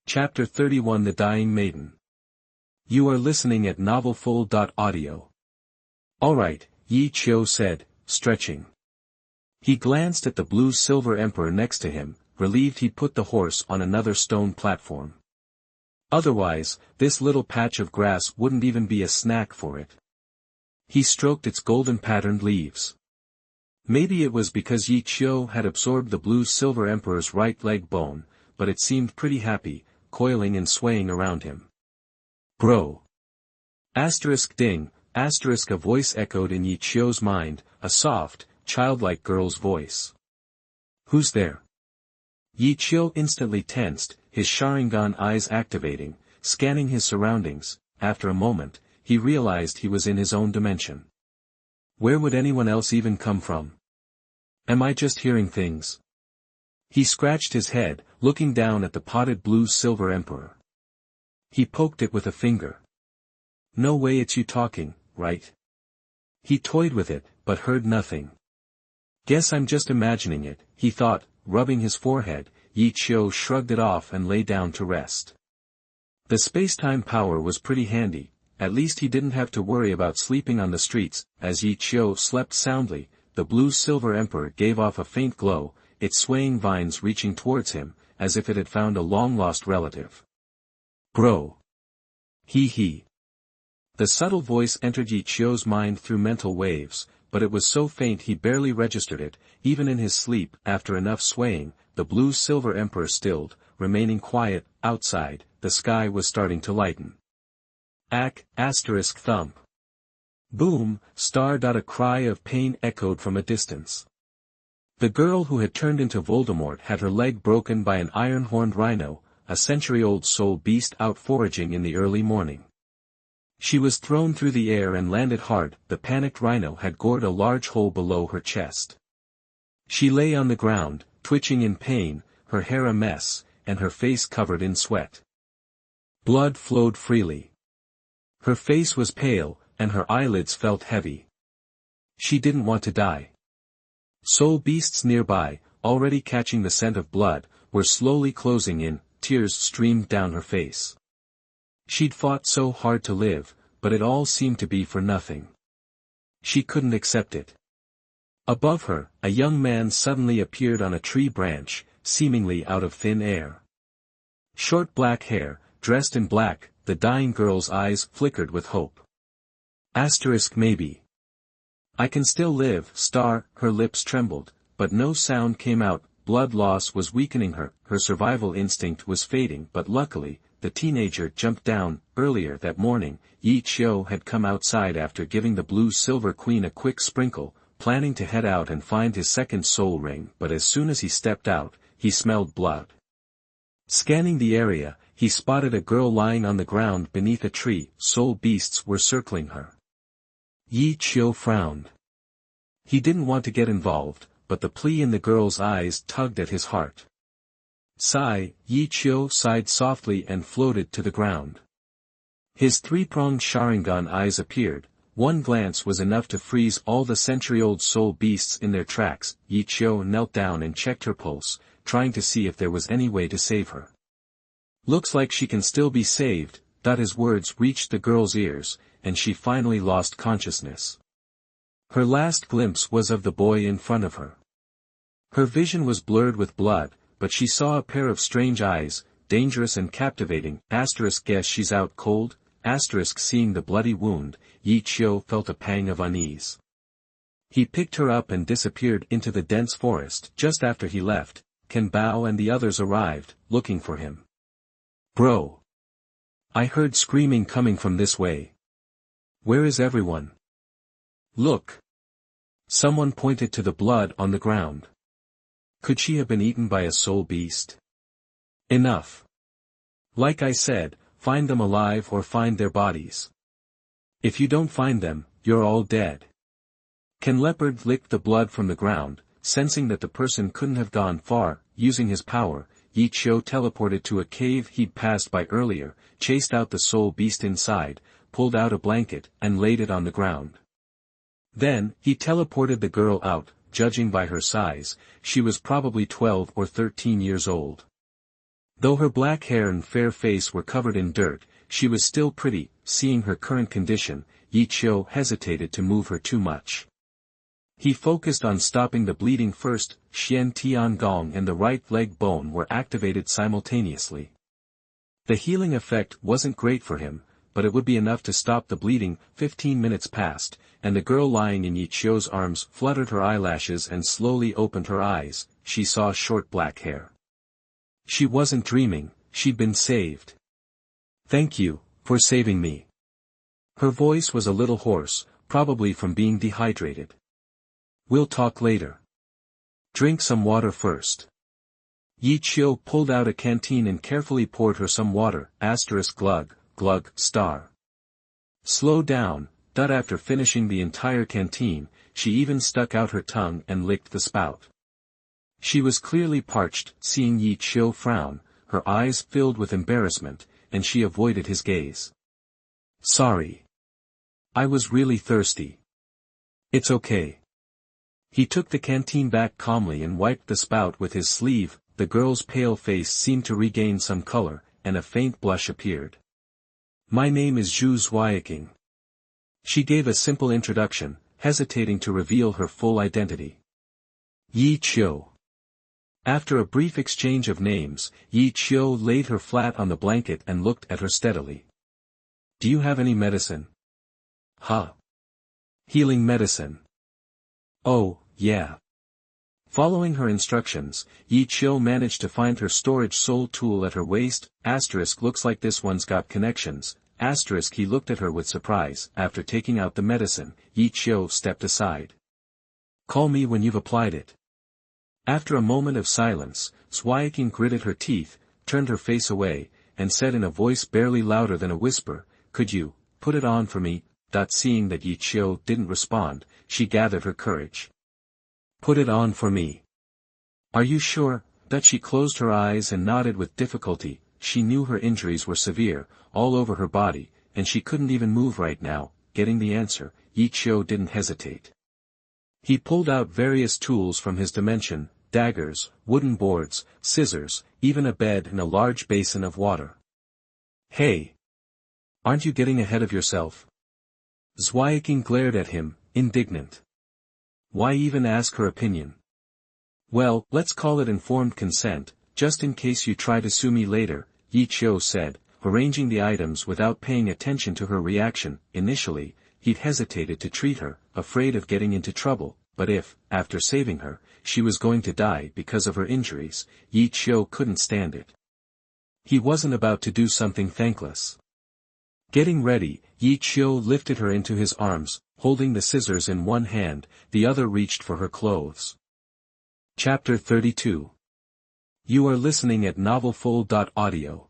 Chapter 31 The Dying Maiden. You are listening at novelfull.audio. Alright, Qiu said, stretching. He glanced at the blue-silver emperor next to him, relieved he'd put the horse on another stone platform. Otherwise, this little patch of grass wouldn't even be a snack for it. He stroked its golden-patterned leaves. Maybe it was because Qiu had absorbed the blue-silver emperor's right leg bone, but it seemed pretty happy, coiling and swaying around him. Bro. Ding, a voice echoed in Qiu's mind, a soft, childlike girl's voice. Who's there? Qiu instantly tensed, his Sharingan eyes activating, scanning his surroundings. After a moment, he realized he was in his own dimension. Where would anyone else even come from? Am I just hearing things? He scratched his head, looking down at the potted blue-silver emperor. He poked it with a finger. No way it's you talking, right? He toyed with it, but heard nothing. Guess I'm just imagining it, he thought, rubbing his forehead. Qiu shrugged it off and lay down to rest. The space-time power was pretty handy, at least he didn't have to worry about sleeping on the streets. As Qiu slept soundly, the blue-silver emperor gave off a faint glow, its swaying vines reaching towards him, as if it had found a long-lost relative. Bro. He. The subtle voice entered Qiu's mind through mental waves, but it was so faint he barely registered it. Even in his sleep. After enough swaying, the blue-silver emperor stilled, remaining quiet. Outside, the sky was starting to lighten. Thump. Boom, a cry of pain echoed from a distance. The girl who had turned into Voldemort had her leg broken by an iron-horned rhino, a century-old soul beast out foraging in the early morning. She was thrown through the air and landed hard. The panicked rhino had gored a large hole below her chest. She lay on the ground, twitching in pain, her hair a mess, and her face covered in sweat. Blood flowed freely. Her face was pale, and her eyelids felt heavy. She didn't want to die. Soul beasts nearby, already catching the scent of blood, were slowly closing in. Tears streamed down her face. She'd fought so hard to live, but it all seemed to be for nothing. She couldn't accept it. Above her, a young man suddenly appeared on a tree branch, seemingly out of thin air. Short black hair, dressed in black, the dying girl's eyes flickered with hope. Maybe. I can still live, her lips trembled, but no sound came out. Blood loss was weakening her, her survival instinct was fading, but luckily, the teenager jumped down. Earlier that morning, Qiu had come outside after giving the blue-silver queen a quick sprinkle, planning to head out and find his second soul ring, but as soon as he stepped out, he smelled blood. Scanning the area, he spotted a girl lying on the ground beneath a tree. Soul beasts were circling her. Qiu frowned. He didn't want to get involved, but the plea in the girl's eyes tugged at his heart. Qiu sighed softly and floated to the ground. His three-pronged Sharingan eyes appeared. One glance was enough to freeze all the century-old soul beasts in their tracks. Qiu knelt down and checked her pulse, trying to see if there was any way to save her. Looks like she can still be saved. His words reached the girl's ears, and she finally lost consciousness. Her last glimpse was of the boy in front of her. Her vision was blurred with blood, but she saw a pair of strange eyes, dangerous and captivating. Guess she's out cold? Seeing the bloody wound, Qiu felt a pang of unease. He picked her up and disappeared into the dense forest. Just after he left, Ken Bao and the others arrived, looking for him. Bro. I heard screaming coming from this way. Where is everyone? Look. Someone pointed to the blood on the ground. Could she have been eaten by a soul beast? Enough. Like I said, find them alive or find their bodies. If you don't find them, you're all dead. Ken Leopard licked the blood from the ground, sensing that the person couldn't have gone far. Using his power, Qiu teleported to a cave he'd passed by earlier, chased out the soul beast inside, pulled out a blanket, and laid it on the ground. Then, he teleported the girl out. Judging by her size, she was probably 12 or 13 years old. Though her black hair and fair face were covered in dirt, she was still pretty. Seeing her current condition, Qiu hesitated to move her too much. He focused on stopping the bleeding first. Xian Tiangong and the right leg bone were activated simultaneously. The healing effect wasn't great for him, but it would be enough to stop the bleeding. 15 minutes passed, and the girl lying in Qiu's arms fluttered her eyelashes and slowly opened her eyes. She saw short black hair. She wasn't dreaming, she'd been saved. "Thank you, for saving me." Her voice was a little hoarse, probably from being dehydrated. "We'll talk later. Drink some water first." Qiu pulled out a canteen and carefully poured her some water. Glug, glug, star. Slow down. After finishing the entire canteen, she even stuck out her tongue and licked the spout. She was clearly parched. Seeing Qiu frown, her eyes filled with embarrassment, and she avoided his gaze. "Sorry. I was really thirsty." "It's okay." He took the canteen back calmly and wiped the spout with his sleeve. The girl's pale face seemed to regain some color, and a faint blush appeared. "My name is Zhu Zhuqing." She gave a simple introduction, hesitating to reveal her full identity. "Qiu." After a brief exchange of names, Qiu laid her flat on the blanket and looked at her steadily. "Do you have any medicine?" "Huh? Healing medicine?" "Oh, yeah." Following her instructions, Qiu managed to find her storage soul tool at her waist. Looks like this one's got connections. He looked at her with surprise. After taking out the medicine, Qiu stepped aside. "Call me when you've applied it." After a moment of silence, Zhuqing gritted her teeth, turned her face away, and said in a voice barely louder than a whisper, "Could you put it on for me?" Seeing that Qiu didn't respond, she gathered her courage. "Put it on for me. Are you sure?" She closed her eyes and nodded with difficulty. She knew her injuries were severe, all over her body, and she couldn't even move right now. Getting the answer, Qiu didn't hesitate. He pulled out various tools from his dimension: daggers, wooden boards, scissors, even a bed and a large basin of water. "Hey! Aren't you getting ahead of yourself?" Zhuqing glared at him, indignant. Why even ask her opinion? "Well, let's call it informed consent, just in case you try to sue me later," Qiu said, arranging the items without paying attention to her reaction. Initially, he'd hesitated to treat her, afraid of getting into trouble, but if, after saving her, she was going to die because of her injuries, Qiu couldn't stand it. He wasn't about to do something thankless. Getting ready, Qiu lifted her into his arms, holding the scissors in one hand, the other reached for her clothes. Chapter 32. You are listening at novelfull.audio.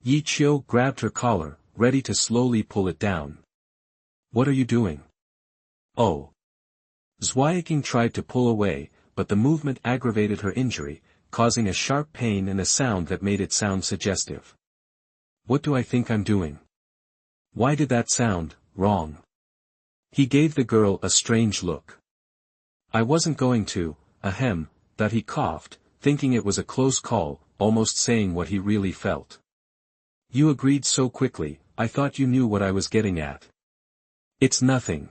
Qiu grabbed her collar, ready to slowly pull it down. "What are you doing?" "Oh." Zhuqing tried to pull away, but the movement aggravated her injury, causing a sharp pain and a sound that made it sound suggestive. "What do I think I'm doing? Why did that sound wrong?" He gave the girl a strange look. "I wasn't going to, ahem," that he coughed, thinking it was a close call, almost saying what he really felt. "You agreed so quickly, I thought you knew what I was getting at." "It's nothing."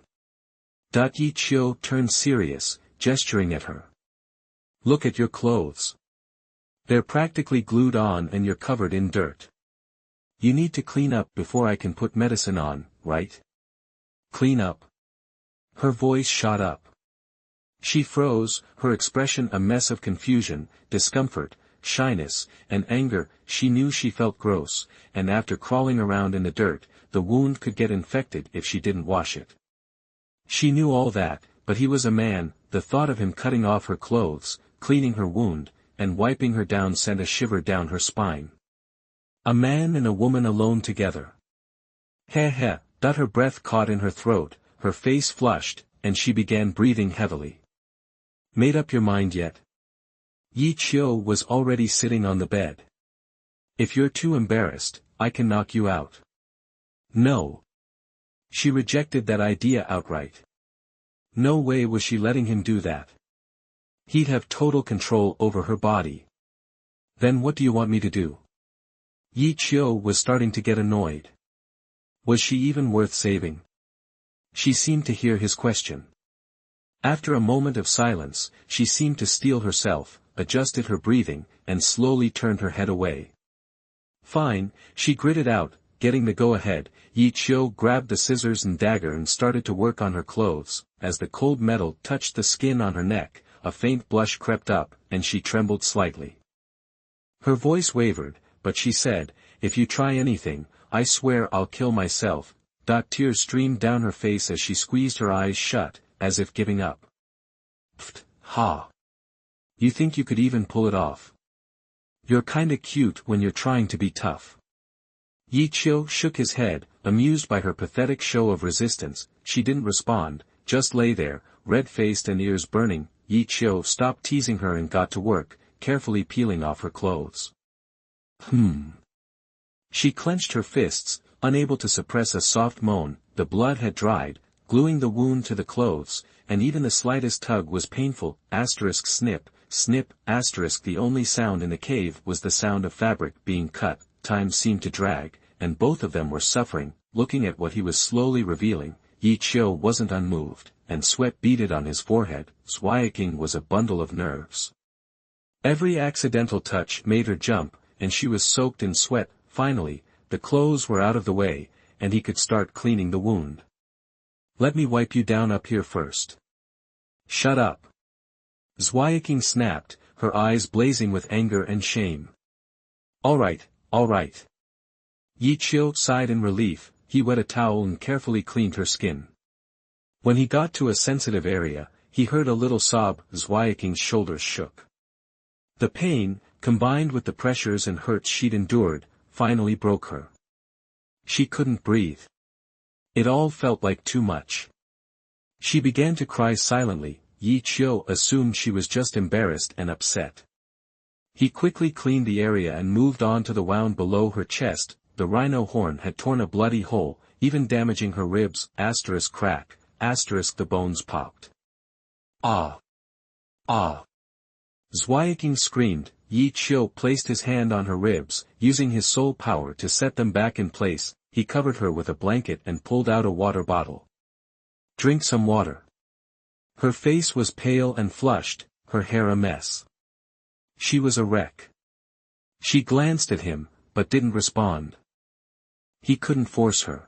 Qiu turned serious, gesturing at her. "Look at your clothes. They're practically glued on and you're covered in dirt. You need to clean up before I can put medicine on, right?" "Clean up?" Her voice shot up. She froze, her expression a mess of confusion, discomfort, shyness, and anger. She knew she felt gross, and after crawling around in the dirt, the wound could get infected if she didn't wash it. She knew all that, but he was a man. The thought of him cutting off her clothes, cleaning her wound, and wiping her down sent a shiver down her spine. A man and a woman alone together. Heh. Her breath caught in her throat, her face flushed, and she began breathing heavily. "Made up your mind yet?" Qiu was already sitting on the bed. "If you're too embarrassed, I can knock you out." "No." She rejected that idea outright. No way was she letting him do that. He'd have total control over her body. Then what do you want me to do? Qiu was starting to get annoyed. Was she even worth saving? She seemed to hear his question. After a moment of silence, she seemed to steel herself, adjusted her breathing, and slowly turned her head away. Fine, she gritted out, getting the go-ahead. Qiu grabbed the scissors and dagger and started to work on her clothes. As the cold metal touched the skin on her neck, a faint blush crept up, and she trembled slightly. Her voice wavered, but she said, "If you try anything, I swear I'll kill myself." Tears streamed down her face as she squeezed her eyes shut, as if giving up. Pfft, ha. You think you could even pull it off? You're kinda cute when you're trying to be tough. Qiu shook his head, amused by her pathetic show of resistance. She didn't respond, just lay there, red-faced and ears burning. Qiu stopped teasing her and got to work, carefully peeling off her clothes. She clenched her fists, unable to suppress a soft moan. The blood had dried, gluing the wound to the clothes, and even the slightest tug was painful. Snip, snip, the only sound in the cave was the sound of fabric being cut. Time seemed to drag, and both of them were suffering. Looking at what he was slowly revealing, Qiu wasn't unmoved, and sweat beaded on his forehead. Xiao Qiu was a bundle of nerves. Every accidental touch made her jump, and she was soaked in sweat. Finally, the clothes were out of the way, and he could start cleaning the wound. "Let me wipe you down up here first." "Shut up." Xiao Qiu snapped, her eyes blazing with anger and shame. All right. Qiu sighed in relief. He wet a towel and carefully cleaned her skin. When he got to a sensitive area, he heard a little sob. Xiao Qiu's shoulders shook. The pain, combined with the pressures and hurts she'd endured, finally broke her. She couldn't breathe. It all felt like too much. She began to cry silently. Qiu assumed she was just embarrassed and upset. He quickly cleaned the area and moved on to the wound below her chest. The rhino horn had torn a bloody hole, even damaging her ribs. Crack, the bones popped. Ah! Xiao Qiu screamed. Qiu placed his hand on her ribs, using his soul power to set them back in place. He covered her with a blanket and pulled out a water bottle. "Drink some water." Her face was pale and flushed, her hair a mess. She was a wreck. She glanced at him, but didn't respond. He couldn't force her.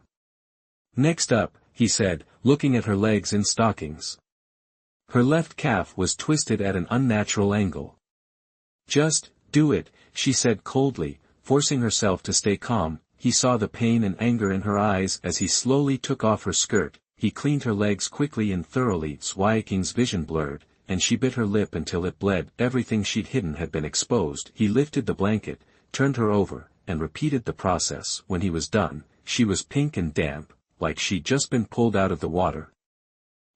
"Next up," he said, looking at her legs in stockings. Her left calf was twisted at an unnatural angle. "Just do it," she said coldly, forcing herself to stay calm. He saw the pain and anger in her eyes as he slowly took off her skirt. He cleaned her legs quickly and thoroughly. Xiao Qiu's vision blurred, and she bit her lip until it bled. Everything she'd hidden had been exposed. He lifted the blanket, turned her over, and repeated the process. When he was done, she was pink and damp, like she'd just been pulled out of the water.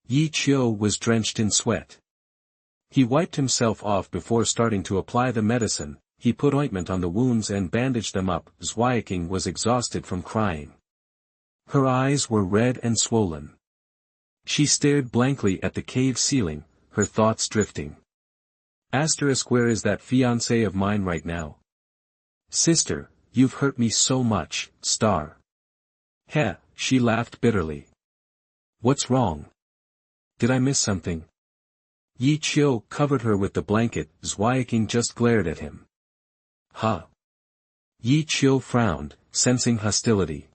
Qiu was drenched in sweat. He wiped himself off before starting to apply the medicine. He put ointment on the wounds and bandaged them up. Xiao Qiu was exhausted from crying. Her eyes were red and swollen. She stared blankly at the cave ceiling, her thoughts drifting. Where is that fiancé of mine right now? Sister, you've hurt me so much, star. Heh, she laughed bitterly. What's wrong? Did I miss something? Qiu covered her with the blanket. Xiao Qiu just glared at him. Huh? Qiu frowned, sensing hostility.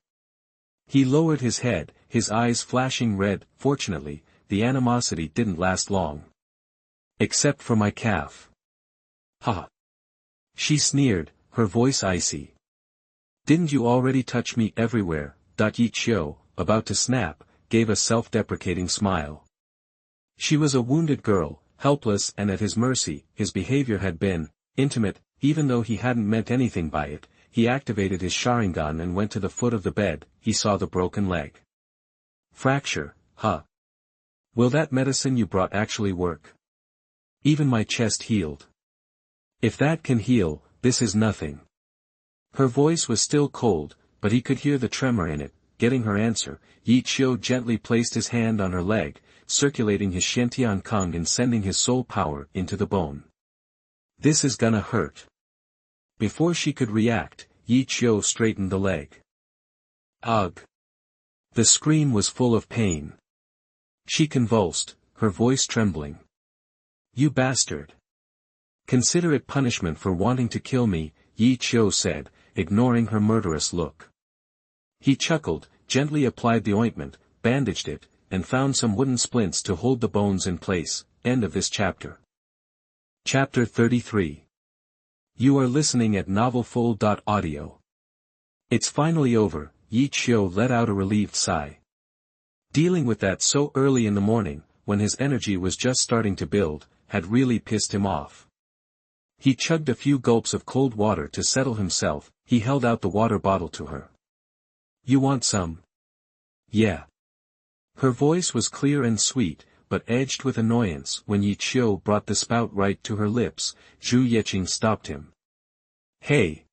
He lowered his head, his eyes flashing red. Fortunately, the animosity didn't last long. Except for my calf. Ha! She sneered, her voice icy. Didn't you already touch me everywhere? Qiu, about to snap, gave a self-deprecating smile. She was a wounded girl, helpless and at his mercy. His behavior had been intimate, even though he hadn't meant anything by it. He activated his Sharingan and went to the foot of the bed. He saw the broken leg. Fracture, huh? Will that medicine you brought actually work? Even my chest healed. If that can heal, this is nothing. Her voice was still cold, but he could hear the tremor in it. Getting her answer, Qiu gently placed his hand on her leg, circulating his Shantian Kung and sending his soul power into the bone. This is gonna hurt. Before she could react, Qiu straightened the leg. Ugh! The scream was full of pain. She convulsed, her voice trembling. You bastard! Consider it punishment for wanting to kill me, Qiu said, ignoring her murderous look. He chuckled, gently applied the ointment, bandaged it, and found some wooden splints to hold the bones in place. End of this chapter. Chapter 33. You are listening at novelfull.audio. It's finally over, Qiu let out a relieved sigh. Dealing with that so early in the morning, when his energy was just starting to build, had really pissed him off. He chugged a few gulps of cold water to settle himself. He held out the water bottle to her. You want some? Yeah. Her voice was clear and sweet, but edged with annoyance. When Qiu brought the spout right to her lips, Zhu Zhuqing stopped him. Hey!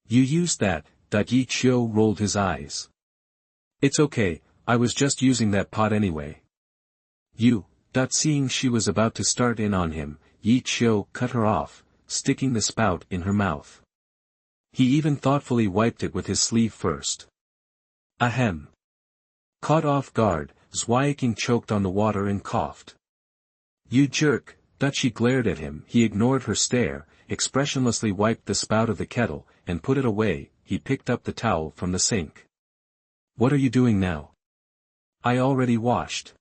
You used that, Qiu rolled his eyes. It's okay, I was just using that pot anyway. You, seeing she was about to start in on him, Qiu cut her off, sticking the spout in her mouth. He even thoughtfully wiped it with his sleeve first. Ahem. Caught off guard, Zhu Zhuqing choked on the water and coughed. You jerk, she glared at him. He ignored her stare, expressionlessly wiped the spout of the kettle, and put it away. He picked up the towel from the sink. What are you doing now? I already washed.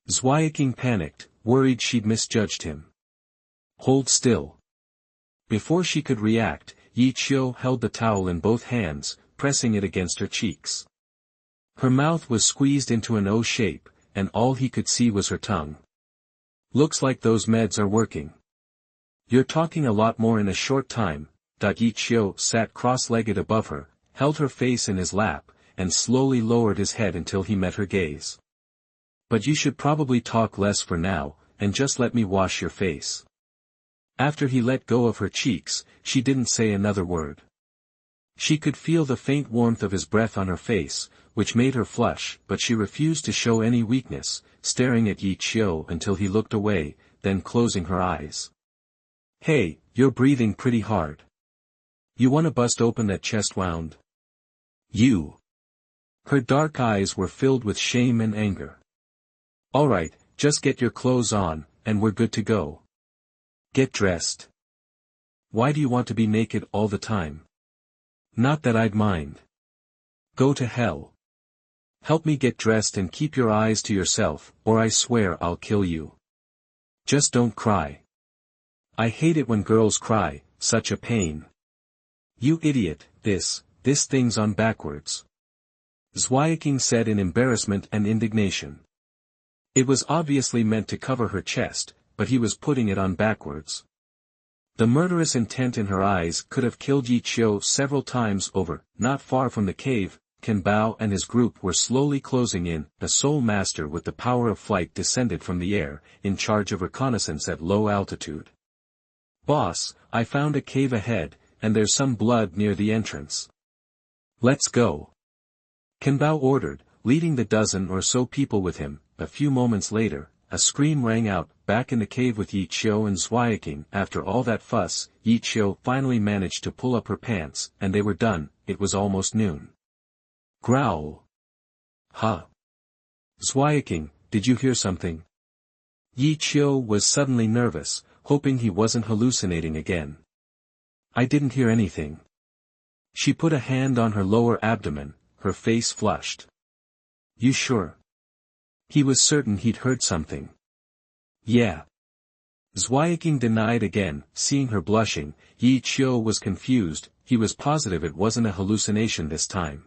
Zhu Zhuqing panicked, worried she'd misjudged him. Hold still. Before she could react, Qiu held the towel in both hands, pressing it against her cheeks. Her mouth was squeezed into an O shape, and all he could see was her tongue. Looks like those meds are working. You're talking a lot more in a short time. Qiu sat cross-legged above her, held her face in his lap, and slowly lowered his head until he met her gaze. But you should probably talk less for now, and just let me wash your face. After he let go of her cheeks, she didn't say another word. She could feel the faint warmth of his breath on her face, which made her flush, but she refused to show any weakness, staring at Qiu until he looked away, then closing her eyes. Hey, you're breathing pretty hard. You wanna bust open that chest wound? You. Her dark eyes were filled with shame and anger. Alright, just get your clothes on, and we're good to go. Get dressed. Why do you want to be naked all the time? Not that I'd mind. Go to hell. Help me get dressed and keep your eyes to yourself, or I swear I'll kill you. Just don't cry. I hate it when girls cry, such a pain. You idiot, this thing's on backwards. Zhu Zhuqing said in embarrassment and indignation. It was obviously meant to cover her chest, but he was putting it on backwards. The murderous intent in her eyes could have killed Qiu several times over. Not far from the cave, Can Bao and his group were slowly closing in. A soul master with the power of flight descended from the air, in charge of reconnaissance at low altitude. Boss, I found a cave ahead, and there's some blood near the entrance. Let's go. Can Bao ordered, leading the dozen or so people with him. A few moments later, a scream rang out. Back in the cave with Qiu and Zhu Zhuqing. After all that fuss, Qiu finally managed to pull up her pants, and they were done. It was almost noon. Growl. Huh. Zhu Zhuqing, did you hear something? Qiu was suddenly nervous, hoping he wasn't hallucinating again. I didn't hear anything. She put a hand on her lower abdomen, her face flushed. You sure? He was certain he'd heard something. Yeah. Zhu Zhuqing denied again. Seeing her blushing, Qiu was confused. He was positive it wasn't a hallucination this time.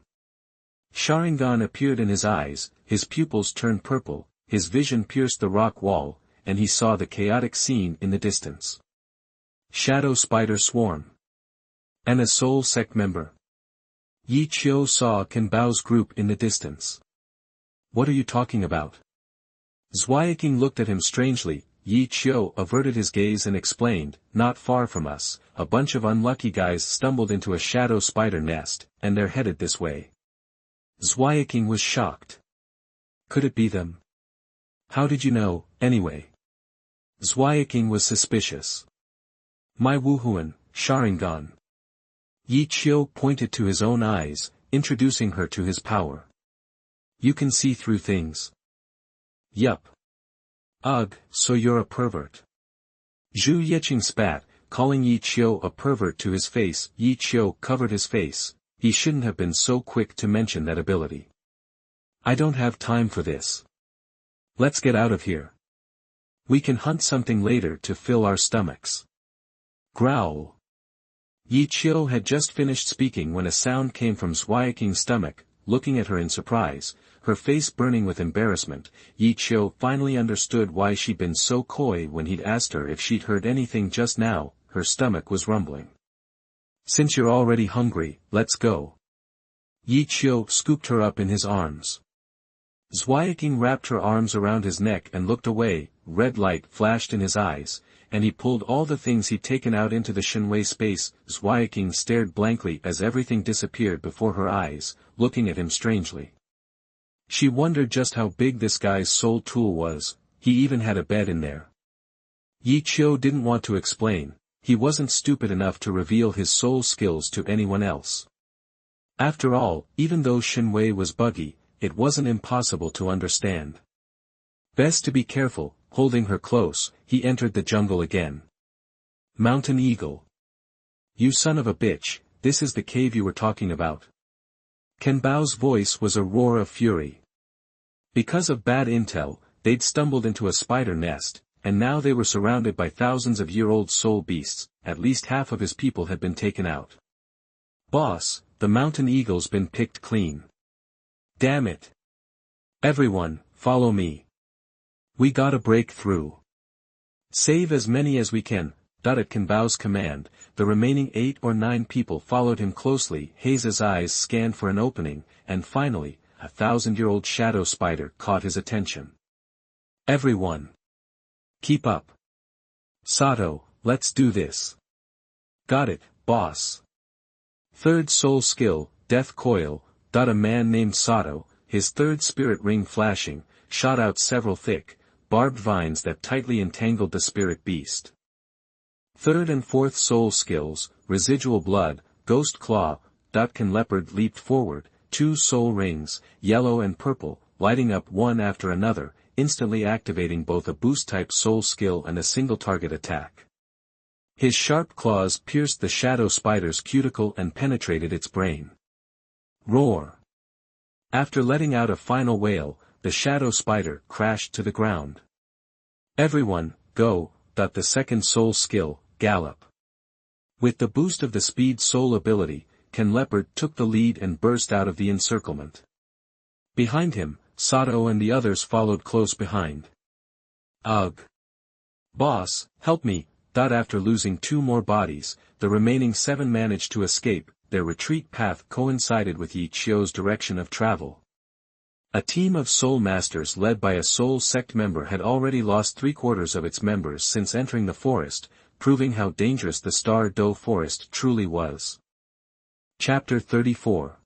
Sharingan appeared in his eyes, his pupils turned purple, his vision pierced the rock wall, and he saw the chaotic scene in the distance. Shadow spider swarm. And a soul sect member. Qiu saw Can Bao's group in the distance. What are you talking about? Zhu Zhuqing looked at him strangely. Qiu averted his gaze and explained, not far from us, a bunch of unlucky guys stumbled into a shadow spider nest, and they're headed this way. Zhu Zhuqing was shocked. Could it be them? How did you know, anyway? Zhu Zhuqing was suspicious. My Wuhuan, Sharingan. Qiu pointed to his own eyes, introducing her to his power. You can see through things. Yup. Ugh, so you're a pervert. Zhu Zhuqing spat, calling Qiu a pervert to his face. Qiu covered his face. He shouldn't have been so quick to mention that ability. I don't have time for this. Let's get out of here. We can hunt something later to fill our stomachs. Growl. Qiu had just finished speaking when a sound came from Zhu Zhuqing's stomach. Looking at her in surprise, her face burning with embarrassment, Qiu finally understood why she'd been so coy when he'd asked her if she'd heard anything just now. Her stomach was rumbling. Since you're already hungry, let's go. Qiu scooped her up in his arms. Zhu Zhuqing wrapped her arms around his neck and looked away. Red light flashed in his eyes, and he pulled all the things he'd taken out into the Shenwei space. Zhu Zhuqing stared blankly as everything disappeared before her eyes, looking at him strangely. She wondered just how big this guy's soul tool was. He even had a bed in there. Qiu didn't want to explain. He wasn't stupid enough to reveal his soul skills to anyone else. After all, even though Shenwei was buggy, it wasn't impossible to understand. Best to be careful. Holding her close, he entered the jungle again. Mountain Eagle. You son of a bitch, this is the cave you were talking about. Ken Bao's voice was a roar of fury. Because of bad intel, they'd stumbled into a spider nest, and now they were surrounded by thousands of year-old soul beasts. At least half of his people had been taken out. Boss, the Mountain Eagle's been picked clean. Damn it. Everyone, follow me. We gotta break through. Save as many as we can. At Ken Bao's command, the remaining 8 or 9 people followed him closely. Haze's eyes scanned for an opening, and finally, a 1,000-year-old shadow spider caught his attention. Everyone. Keep up. Sato, let's do this. Got it, boss. Third soul skill, Death Coil. A man named Sato, his third spirit ring flashing, shot out several thick, barbed vines that tightly entangled the spirit beast. Third and fourth soul skills, Residual Blood, Ghost Claw. Ken Leopard leaped forward, 2 soul rings, yellow and purple, lighting up one after another, instantly activating both a boost-type soul skill and a single-target attack. His sharp claws pierced the shadow spider's cuticle and penetrated its brain. Roar! After letting out a final wail, the shadow spider crashed to the ground. Everyone, go. The second soul skill, Gallop. With the boost of the speed soul ability, Ken Leopard took the lead and burst out of the encirclement. Behind him, Sato and the others followed close behind. Ugh! Boss, help me. After losing 2 more bodies, the remaining 7 managed to escape. Their retreat path coincided with Qiu's direction of travel. A team of soul masters led by a soul sect member had already lost 3/4 of its members since entering the forest, proving how dangerous the Star Do forest truly was. Chapter 34.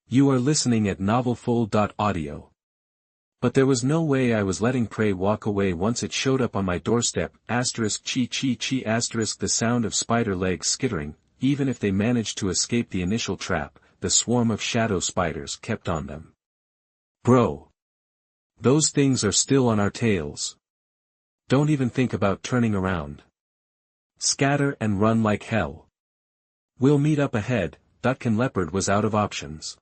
You are listening at novelfull.audio. But there was no way I was letting prey walk away once it showed up on my doorstep. Chi chi chi. The sound of spider legs skittering. Even if they managed to escape the initial trap, the swarm of shadow spiders kept on them. Bro! Those things are still on our tails. Don't even think about turning around. Scatter and run like hell. We'll meet up ahead. Ken Leopard was out of options.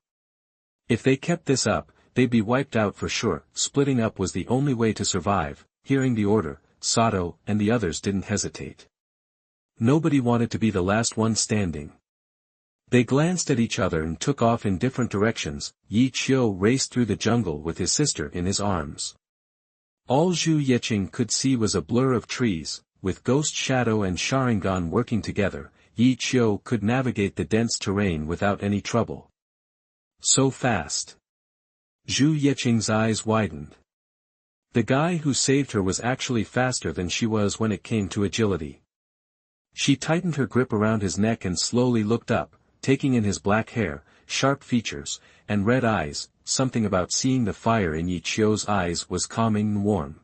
If they kept this up, they'd be wiped out for sure. Splitting up was the only way to survive. Hearing the order, Sato and the others didn't hesitate. Nobody wanted to be the last one standing. They glanced at each other and took off in different directions. Qiu raced through the jungle with his sister in his arms. All Zhu Zhuqing could see was a blur of trees. With Ghost Shadow and Sharingan working together, Qiu could navigate the dense terrain without any trouble. So fast. Zhu Zhuqing's eyes widened. The guy who saved her was actually faster than she was when it came to agility. She tightened her grip around his neck and slowly looked up, taking in his black hair, sharp features, and red eyes. Something about seeing the fire in Qiu's eyes was calming and warm.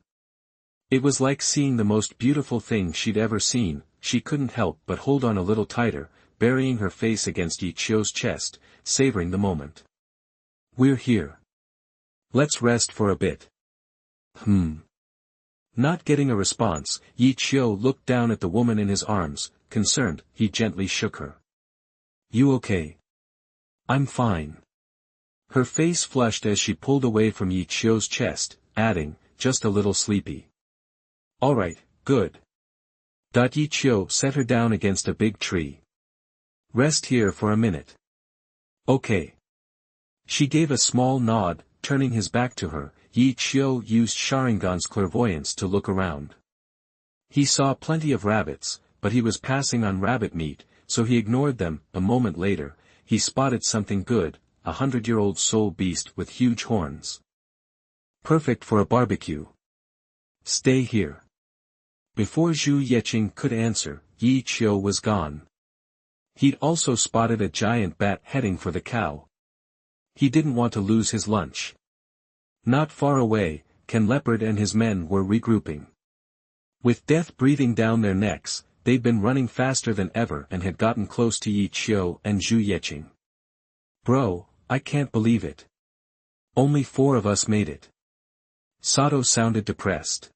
It was like seeing the most beautiful thing she'd ever seen. She couldn't help but hold on a little tighter. burying her face against Yi Qiu's chest, savoring the moment. "We're here. Let's rest for a bit." Not getting a response, Yi Qiu looked down at the woman in his arms. Concerned, he gently shook her. "You okay?" "I'm fine." Her face flushed as she pulled away from Yi Qiu's chest, adding, "Just a little sleepy." "All right, good." Yi Qiu set her down against a big tree. "Rest here for a minute." "Okay." She gave a small nod. Turning his back to her, Yi Qiu used Sharingan's clairvoyance to look around. He saw plenty of rabbits, but he was passing on rabbit meat, so he ignored them. A moment later, he spotted something good, a 100-year-old soul beast with huge horns. Perfect for a barbecue. "Stay here." Before Zhu Zhuqing could answer, Yi Qiu was gone. He'd also spotted a giant bat heading for the cow. He didn't want to lose his lunch. Not far away, Ken Leopard and his men were regrouping. With death breathing down their necks, they'd been running faster than ever and had gotten close to Yi Qiu and Zhu Zhuqing. "Bro, I can't believe it. Only 4 of us made it." Sato sounded depressed.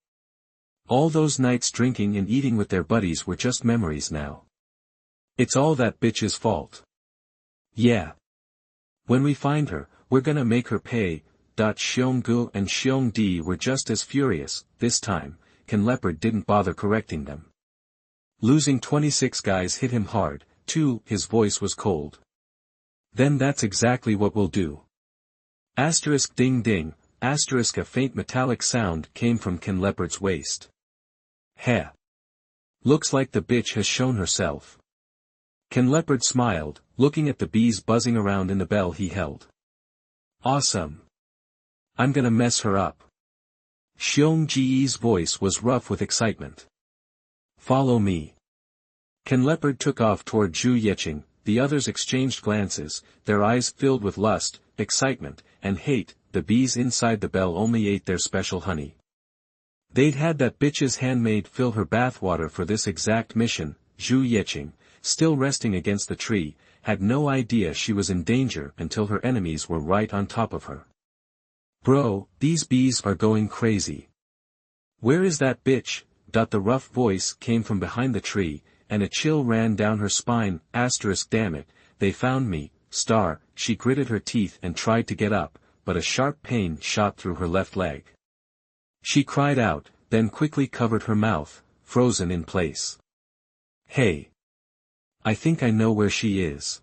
All those nights drinking and eating with their buddies were just memories now. "It's all that bitch's fault." "Yeah. When we find her, we're gonna make her pay." Xiong Gu and Xiong Di were just as furious. This time, Ken Leopard didn't bother correcting them. Losing 26 guys hit him hard, too. His voice was cold. "Then that's exactly what we'll do." Asterisk ding ding, asterisk a faint metallic sound came from Ken Leopard's waist. "Heh. Looks like the bitch has shown herself." Ken Leopard smiled, looking at the bees buzzing around in the bell he held. "Awesome. I'm gonna mess her up." Xiong Ji's voice was rough with excitement. "Follow me." Ken Leopard took off toward Zhu Zhuqing. The others exchanged glances, their eyes filled with lust, excitement, and hate. The bees inside the bell only ate their special honey. They'd had that bitch's handmaid fill her bathwater for this exact mission. Zhu Zhuqing, still resting against the tree, had no idea she was in danger until her enemies were right on top of her. "Bro, these bees are going crazy." "Where is that bitch?" The rough voice came from behind the tree, and a chill ran down her spine. Asterisk damn it, they found me. She gritted her teeth and tried to get up, but a sharp pain shot through her left leg. She cried out, then quickly covered her mouth, frozen in place. "Hey. I think I know where she is."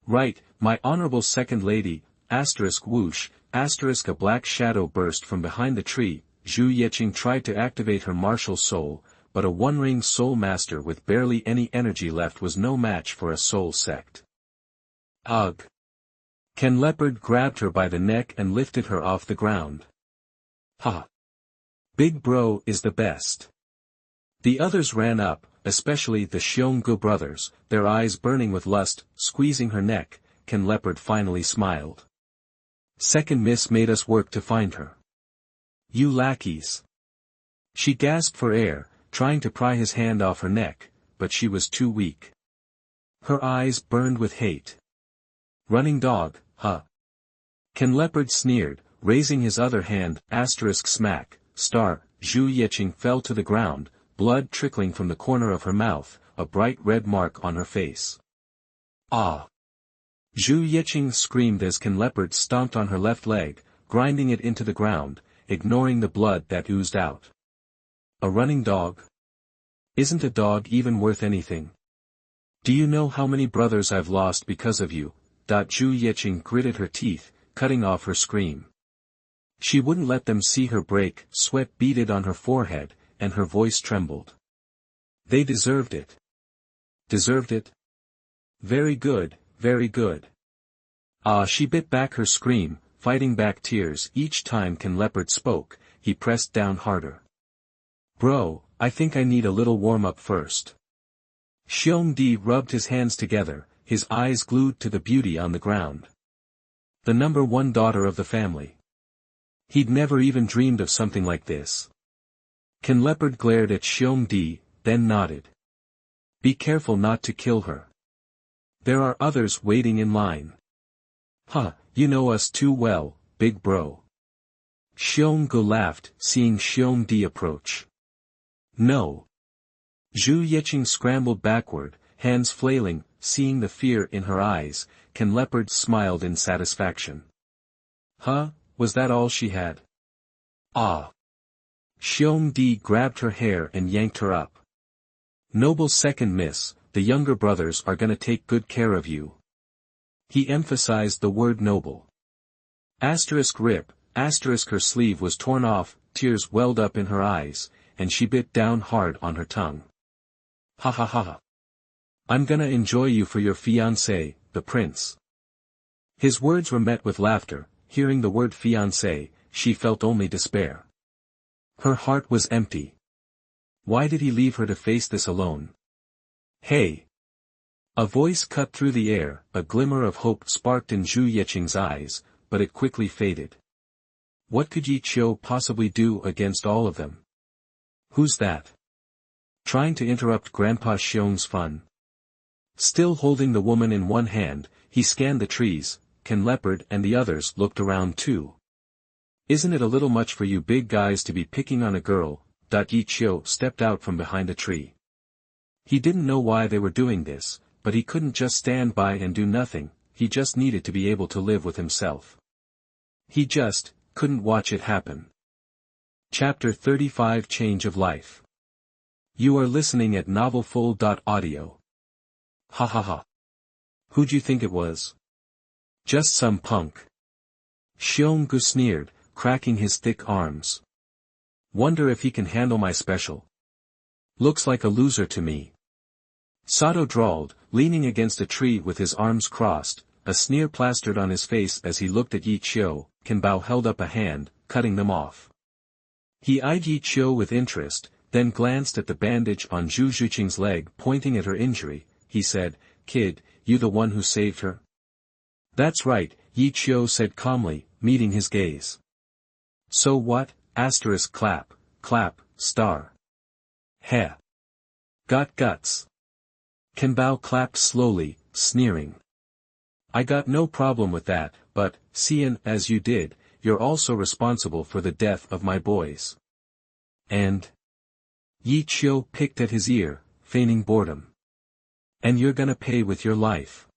"Right, my honorable second lady." Asterisk whoosh, asterisk a black shadow burst from behind the tree. Zhu Zhuqing tried to activate her martial soul, but a one-ring soul master with barely any energy left was no match for a soul sect. Ugh. Ken Leopard grabbed her by the neck and lifted her off the ground. "Ha! Big bro is the best." The others ran up, especially the Xionggu brothers, their eyes burning with lust. Squeezing her neck, Ken Leopard finally smiled. "Second miss made us work to find her. You lackeys." She gasped for air, trying to pry his hand off her neck, but she was too weak. Her eyes burned with hate. "Running dog, huh?" Ken Leopard sneered, raising his other hand. Asterisk smack, Zhu Zhuqing fell to the ground, blood trickling from the corner of her mouth, a bright red mark on her face. "Ah!" Zhu Zhuqing screamed as Ken Leopard stomped on her left leg, grinding it into the ground, ignoring the blood that oozed out. "A running dog? Isn't a dog even worth anything? Do you know how many brothers I've lost because of you?" Zhu Zhuqing gritted her teeth, cutting off her scream. She wouldn't let them see her break. Sweat beaded on her forehead, and her voice trembled. "They deserved it." "Deserved it? Very good, very good." She bit back her scream, fighting back tears. Each time Ken Leopard spoke, he pressed down harder. "Bro, I think I need a little warm-up first." Xiong Di rubbed his hands together, his eyes glued to the beauty on the ground. The number 1 daughter of the family. He'd never even dreamed of something like this. Ken Leopard glared at Xiong Di, then nodded. "Be careful not to kill her." There are others waiting in line. Huh, you know us too well, big bro. Xiao Gu laughed, seeing Xiao Di approach. No. Zhu Zhuqing scrambled backward, hands flailing, seeing the fear in her eyes. Can Leopard smiled in satisfaction. Huh, was that all she had? Ah. Xiao Di grabbed her hair and yanked her up. Noble second miss, the younger brothers are gonna take good care of you. He emphasized the word noble. Asterisk rip, asterisk her sleeve was torn off, tears welled up in her eyes, and she bit down hard on her tongue. Ha ha ha ha. I'm gonna enjoy you for your fiancé, the prince. His words were met with laughter. Hearing the word fiancé, she felt only despair. Her heart was empty. Why did he leave her to face this alone? Hey! A voice cut through the air, a glimmer of hope sparked in Zhu Zhuqing's eyes, but it quickly faded. What could Yi Qiu possibly do against all of them? Who's that? Trying to interrupt Grandpa Xiong's fun. Still holding the woman in one hand, he scanned the trees. Can Leopard and the others looked around too. Isn't it a little much for you big guys to be picking on a girl? Yi Qiu stepped out from behind a tree. He didn't know why they were doing this, but he couldn't just stand by and do nothing, he just needed to be able to live with himself. He just couldn't watch it happen. Chapter 35 Change of Life. You are listening at novelfull.audio. Ha ha ha. Who'd you think it was? Just some punk. Xiao Gu sneered, cracking his thick arms. Wonder if he can handle my special. Looks like a loser to me. Sato drawled, leaning against a tree with his arms crossed, a sneer plastered on his face as he looked at Yi Qiu. Can Bao held up a hand, cutting them off. He eyed Yi Qiu with interest, then glanced at the bandage on Zhu Zhuqing's leg pointing at her injury. He said, Kid, you the one who saved her? That's right, Yi Qiu said calmly, meeting his gaze. So what? Asterisk clap, clap, star. Heh. Got guts. Can Bao clapped slowly, sneering. I got no problem with that, but, seeing as you did, you're also responsible for the death of my boys. And? Yi Qiu picked at his ear, feigning boredom. And you're gonna pay with your life.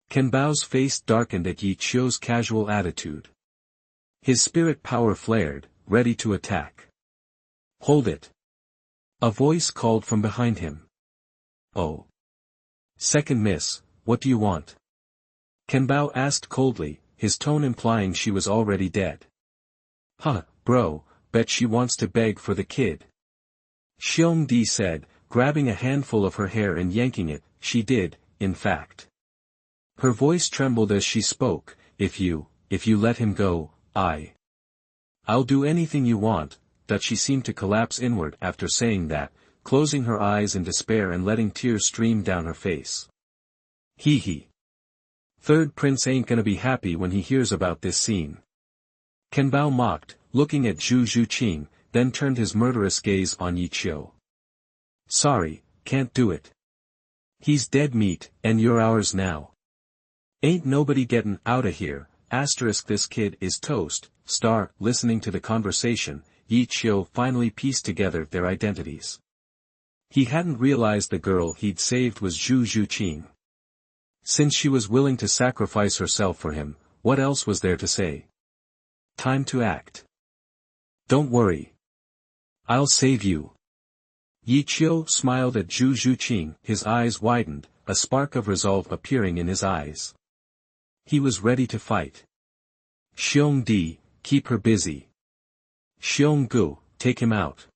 Can Bao's face darkened at Yi Qiu's casual attitude. His spirit power flared, ready to attack. Hold it. A voice called from behind him. Oh. Second miss, what do you want? Can Bao asked coldly, his tone implying she was already dead. Huh, bro, bet she wants to beg for the kid. Xiong Di said, grabbing a handful of her hair and yanking it. She did, in fact. Her voice trembled as she spoke, if you let him go, I'll do anything you want. That she seemed to collapse inward after saying that, closing her eyes in despair and letting tears stream down her face. Hee hee. Third prince ain't gonna be happy when he hears about this scene. Can Bao mocked, looking at Zhu Zhuqing, then turned his murderous gaze on Yi Qiu. Sorry, can't do it. He's dead meat, and you're ours now. Ain't nobody gettin' outta here, asterisk this kid is toast, star. Listening to the conversation, Yi Qiu finally pieced together their identities. He hadn't realized the girl he'd saved was Zhu Zhuqing. Since she was willing to sacrifice herself for him, what else was there to say? Time to act. Don't worry. I'll save you. Yi Qiu smiled at Zhu Zhuqing, his eyes widened, a spark of resolve appearing in his eyes. He was ready to fight. Xiong Di, keep her busy. Xiong Gu, take him out.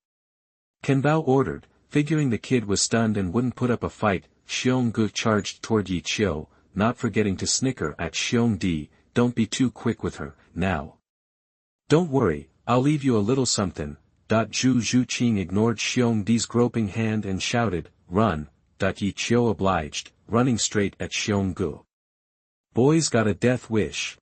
Can Bao ordered, figuring the kid was stunned and wouldn't put up a fight. Xiong Gu charged toward Yi Qiu, not forgetting to snicker at Xiong Di, don't be too quick with her, now. Don't worry, I'll leave you a little something. Zhu Zhuqing ignored Xiong Di's groping hand and shouted, run. Yi Qiu obliged, running straight at Xiong Gu. Boy's got a death wish.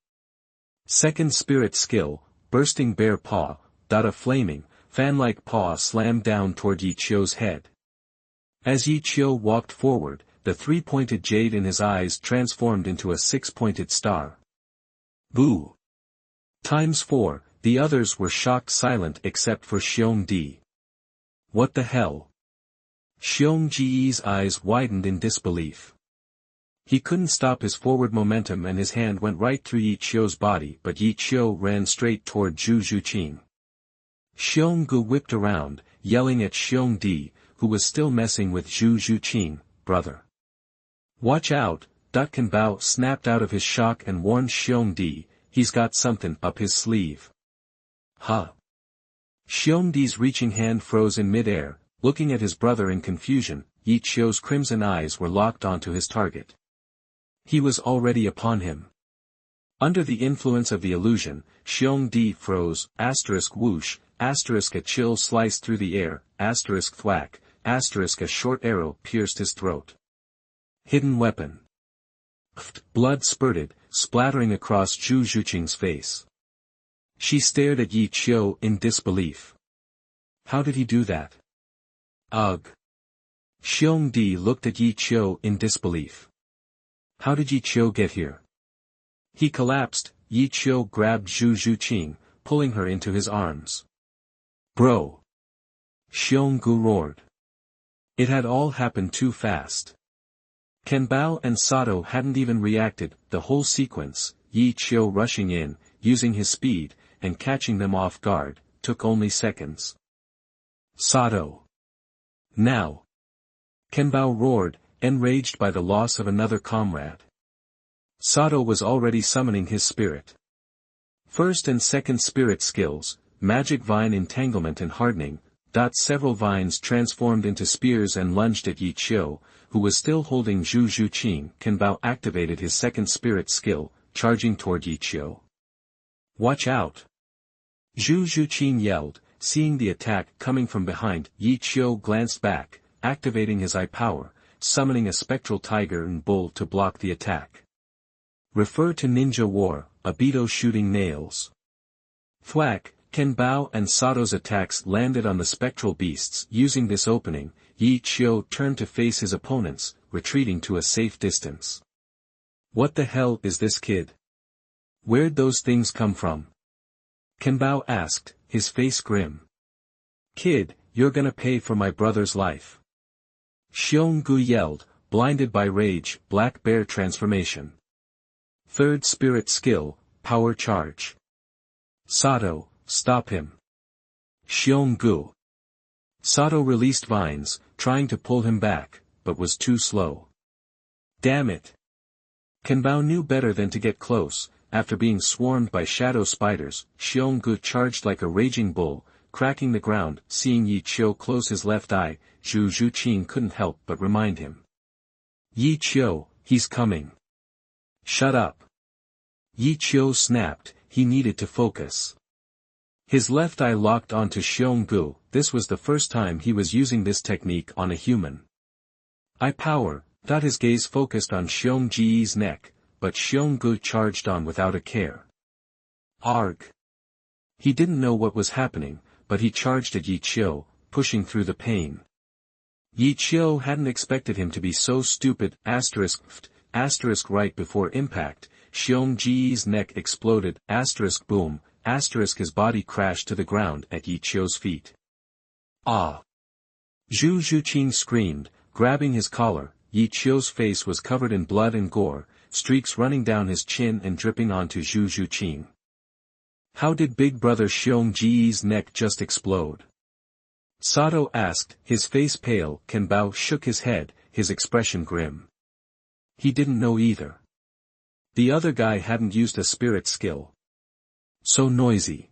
Second spirit skill, bursting bear paw. A flaming, fan-like paw slammed down toward Yi Qiu's head. As Yi Qiu walked forward, the three-pointed jade in his eyes transformed into a six-pointed star. Boo! Times 4, the others were shocked silent except for Xiong Di. What the hell? Xiong Ji's eyes widened in disbelief. He couldn't stop his forward momentum and his hand went right through Yi Qiu's body, but Yi Qiu ran straight toward Zhu Zhuqing. Xiong Gu whipped around, yelling at Xiong Di, who was still messing with Zhu Zhuqing, brother. Watch out, Can Bao snapped out of his shock and warned Xiong Di, he's got something up his sleeve. Huh? Xiong Di's reaching hand froze in mid-air, looking at his brother in confusion. Yi Qiu's crimson eyes were locked onto his target. He was already upon him. Under the influence of the illusion, Xiong Di froze, whoosh, a chill sliced through the air, thwack, a short arrow pierced his throat. Hidden weapon. Blood spurted, splattering across Zhu Zhuqing's face. She stared at Yi Qiu in disbelief. How did he do that? Ugh. Xiong Di looked at Yi Qiu in disbelief. How did Yi Qiu get here? He collapsed. Yi Qiu grabbed Zhu Zhuqing, pulling her into his arms. Bro! Xiong Gu roared. It had all happened too fast. Ken Bao and Sato hadn't even reacted. The whole sequence, Yi Qiu rushing in, using his speed, and catching them off guard, took only seconds. Sato! Now! Ken Bao roared, enraged by the loss of another comrade. Sato was already summoning his spirit. First and second spirit skills, magic vine entanglement and hardening. Several vines transformed into spears and lunged at Yi Qiu, who was still holding Zhu Zhuqing. Ken Bao activated his second spirit skill, charging toward Yi Qiu. Watch out! Zhu Zhuqing yelled, seeing the attack coming from behind. Yi Qiu glanced back, activating his eye power, summoning a spectral tiger and bull to block the attack. Refer to Ninja War, Abito shooting nails. Thwack, Ken Bao and Sato's attacks landed on the spectral beasts. Using this opening, Yi Qiu turned to face his opponents, retreating to a safe distance. What the hell is this kid? Where'd those things come from? Ken Bao asked, his face grim. Kid, you're gonna pay for my brother's life. Xiong Gu yelled, blinded by rage. Black Bear transformation. Third spirit skill, power charge. Sato, stop him. Xiong Gu. Sato released vines, trying to pull him back, but was too slow. Damn it. Ken Bao knew better than to get close. After being swarmed by shadow spiders, Xiong Gu charged like a raging bull, cracking the ground. Seeing Yi Qiu close his left eye, Zhu Zhuqing couldn't help but remind him. Yi Qiu, he's coming. Shut up. Yi Qiu snapped, he needed to focus. His left eye locked onto Xiong Gu. This was the first time he was using this technique on a human. Eye power. His gaze focused on Xiong Ji's neck, but Xiong Gu charged on without a care. Arg. He didn't know what was happening, but he charged at Yi Qiu, pushing through the pain. Yi Qiu hadn't expected him to be so stupid. Right before impact, Xiong Ji's neck exploded. Boom. His body crashed to the ground at Yi Qiu's feet. Ah! Zhu Zhuqing screamed, grabbing his collar. Yi Qiu's face was covered in blood and gore, streaks running down his chin and dripping onto Zhu Zhuqing. How did Big Brother Xiong Ji's neck just explode? Sato asked, his face pale. Ken Bao shook his head, his expression grim. He didn't know either. The other guy hadn't used a spirit skill. So noisy.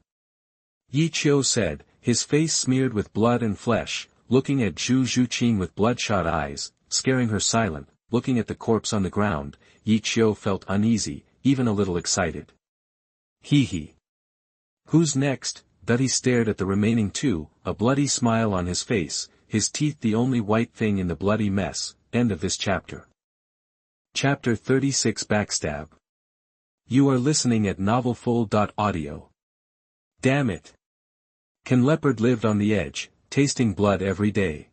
Yi Qiu said, his face smeared with blood and flesh, looking at Zhu Zhuqing with bloodshot eyes, scaring her silent. Looking at the corpse on the ground, Yi Qiu felt uneasy, even a little excited. Hee. Who's next? He stared at the remaining two, a bloody smile on his face, his teeth the only white thing in the bloody mess. End of this chapter. Chapter 36 Backstab. You are listening at novelfull.audio. Damn it. Ken Leopard lived on the edge, tasting blood every day.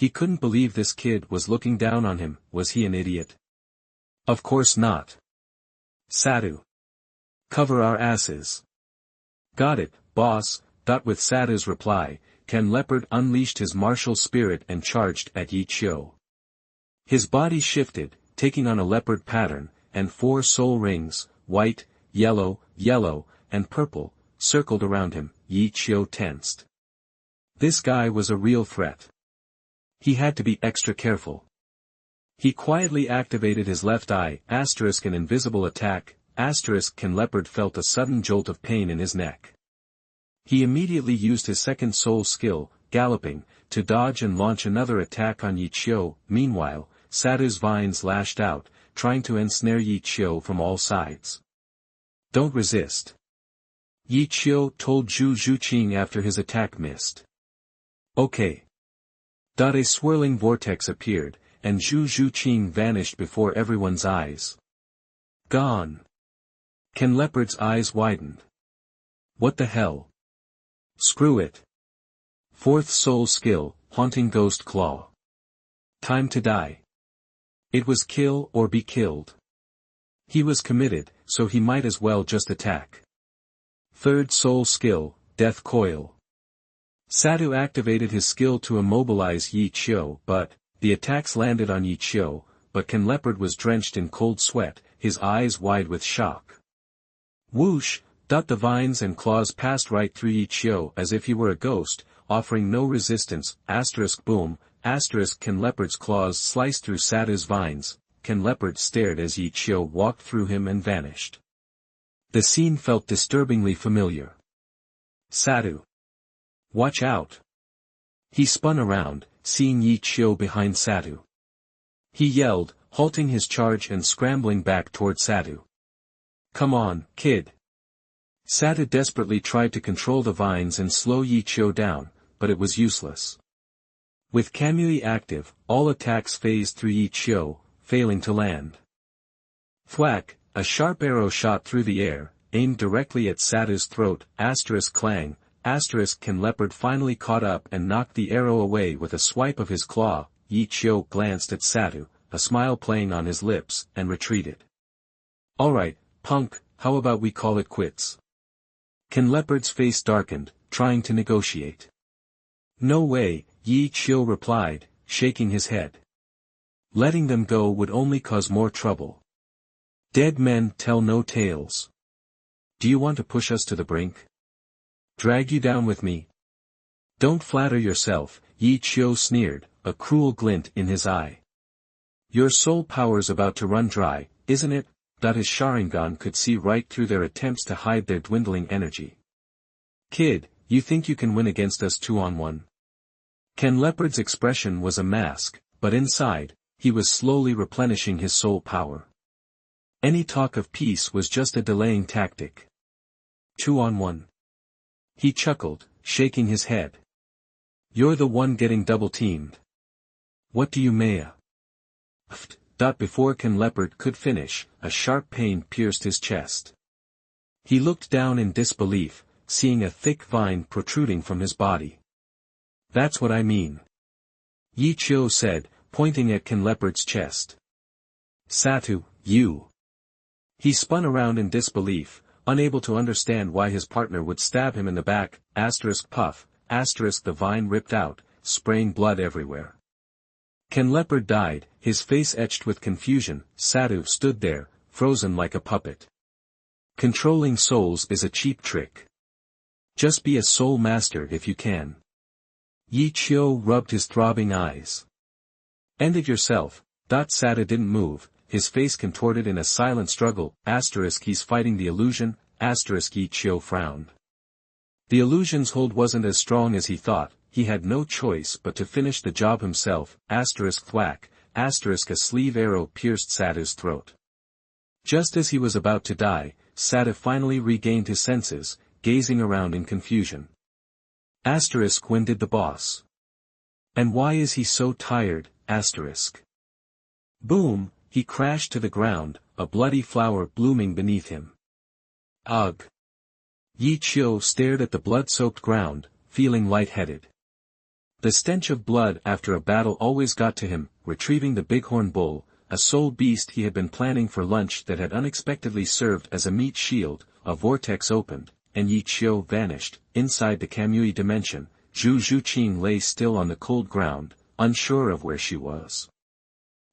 He couldn't believe this kid was looking down on him. Was he an idiot? Of course not. Sadu. Cover our asses. Got it, boss. With Sadu's reply, Ken Leopard unleashed his martial spirit and charged at Qiu. His body shifted, taking on a leopard pattern, and 4 soul rings, white, yellow, and purple, circled around him. Qiu tensed. This guy was a real threat. He had to be extra careful. He quietly activated his left eye, an invisible attack, Ken Leopard felt a sudden jolt of pain in his neck. He immediately used his second soul skill, galloping, to dodge and launch another attack on Qiu. Meanwhile, Sadu's vines lashed out, trying to ensnare Qiu from all sides. Don't resist. Qiu told Zhu Zhuqing after his attack missed. Okay. A swirling vortex appeared, and Zhu Zhuqing vanished before everyone's eyes. Gone. Ken Leopard's eyes widened. What the hell? Screw it. 4th soul skill, haunting ghost claw. Time to die. It was kill or be killed. He was committed, so he might as well just attack. 3rd soul skill, death coil. Sadu activated his skill to immobilize Qiu, but the attacks landed on Qiu, but Ken Leopard was drenched in cold sweat, his eyes wide with shock. Whoosh! The vines and claws passed right through Qiu as if he were a ghost, offering no resistance. Boom! Ken Leopard's claws sliced through Sadu's vines. Ken Leopard stared as Qiu walked through him and vanished. The scene felt disturbingly familiar. Sadu. Watch out! He spun around, seeing Qiu behind Sadu. He yelled, halting his charge and scrambling back toward Sadu. Come on, kid! Sadu desperately tried to control the vines and slow Qiu down, but it was useless. With Kamui active, all attacks phased through Qiu, failing to land. Thwack! A sharp arrow shot through the air, aimed directly at Sadu's throat. Clang! Ken Leopard finally caught up and knocked the arrow away with a swipe of his claw. Qiu glanced at Sadu, a smile playing on his lips, and retreated. Alright, punk, how about we call it quits? Ken Leopard's face darkened, trying to negotiate. No way, Qiu replied, shaking his head. Letting them go would only cause more trouble. Dead men tell no tales. Do you want to push us to the brink? Drag you down with me? Don't flatter yourself, Qiu sneered, a cruel glint in his eye. Your soul power's about to run dry, isn't it? His Sharingan could see right through their attempts to hide their dwindling energy. Kid, you think you can win against us 2-on-1? Ken Leopard's expression was a mask, but inside, he was slowly replenishing his soul power. Any talk of peace was just a delaying tactic. 2-on-1. He chuckled, shaking his head. You're the one getting double-teamed. What do you mean? Before Ken Leopard could finish, a sharp pain pierced his chest. He looked down in disbelief, seeing a thick vine protruding from his body. That's what I mean. Qiu said, pointing at Ken Leopard's chest. Satu, you. He spun around in disbelief, unable to understand why his partner would stab him in the back. Puff, the vine ripped out, spraying blood everywhere. Ken Leopard died, his face etched with confusion. Satu stood there, frozen like a puppet. Controlling souls is a cheap trick. Just be a soul master if you can. Qiu rubbed his throbbing eyes. End it yourself. Satu didn't move, his face contorted in a silent struggle. He's fighting the illusion. Qiu frowned. The illusion's hold wasn't as strong as he thought. He had no choice but to finish the job himself. Thwack, a sleeve arrow pierced Satu's throat. Just as he was about to die, Satu finally regained his senses, gazing around in confusion. When did the boss? And why is he so tired? Boom, he crashed to the ground, a bloody flower blooming beneath him. Ugh! Qiu stared at the blood-soaked ground, feeling lightheaded. The stench of blood after a battle always got to him, retrieving the bighorn bull, a soul beast he had been planning for lunch that had unexpectedly served as a meat shield. A vortex opened, and Qiu vanished. Inside the Kamui dimension, Zhu Zhuqing lay still on the cold ground, unsure of where she was.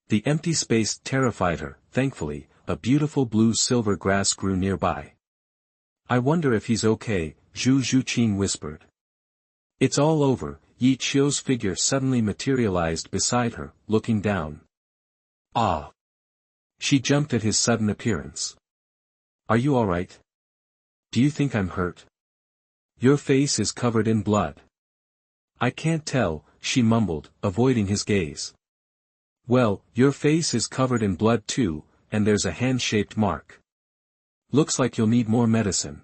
The empty space terrified her. Thankfully, a beautiful blue-silver grass grew nearby. "I wonder if he's okay," Zhu Zhuqing whispered. "It's all over." Qiu's figure suddenly materialized beside her, looking down. "Ah!" She jumped at his sudden appearance. "Are you all right? Do you think I'm hurt? Your face is covered in blood." "I can't tell," she mumbled, avoiding his gaze. "Well, your face is covered in blood too, and there's a hand-shaped mark. Looks like you'll need more medicine."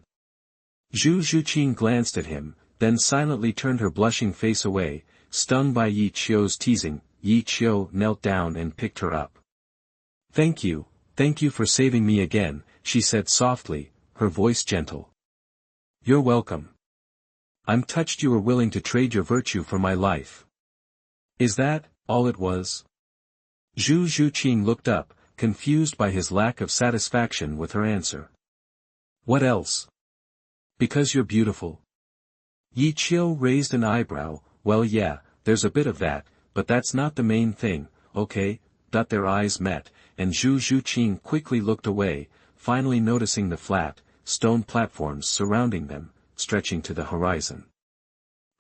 Zhu Zhuqing glanced at him, then silently turned her blushing face away, stung by Qiu's teasing. Qiu knelt down and picked her up. Thank you for saving me again," she said softly, her voice gentle. "You're welcome. I'm touched you were willing to trade your virtue for my life." "Is that all it was?" Zhu Zhuqing looked up, confused by his lack of satisfaction with her answer. "What else?" "Because you're beautiful." Qiu raised an eyebrow. "Well, yeah, there's a bit of that, but that's not the main thing, okay?" Their eyes met, and Zhu Zhuqing quickly looked away, finally noticing the flat, stone platforms surrounding them, stretching to the horizon.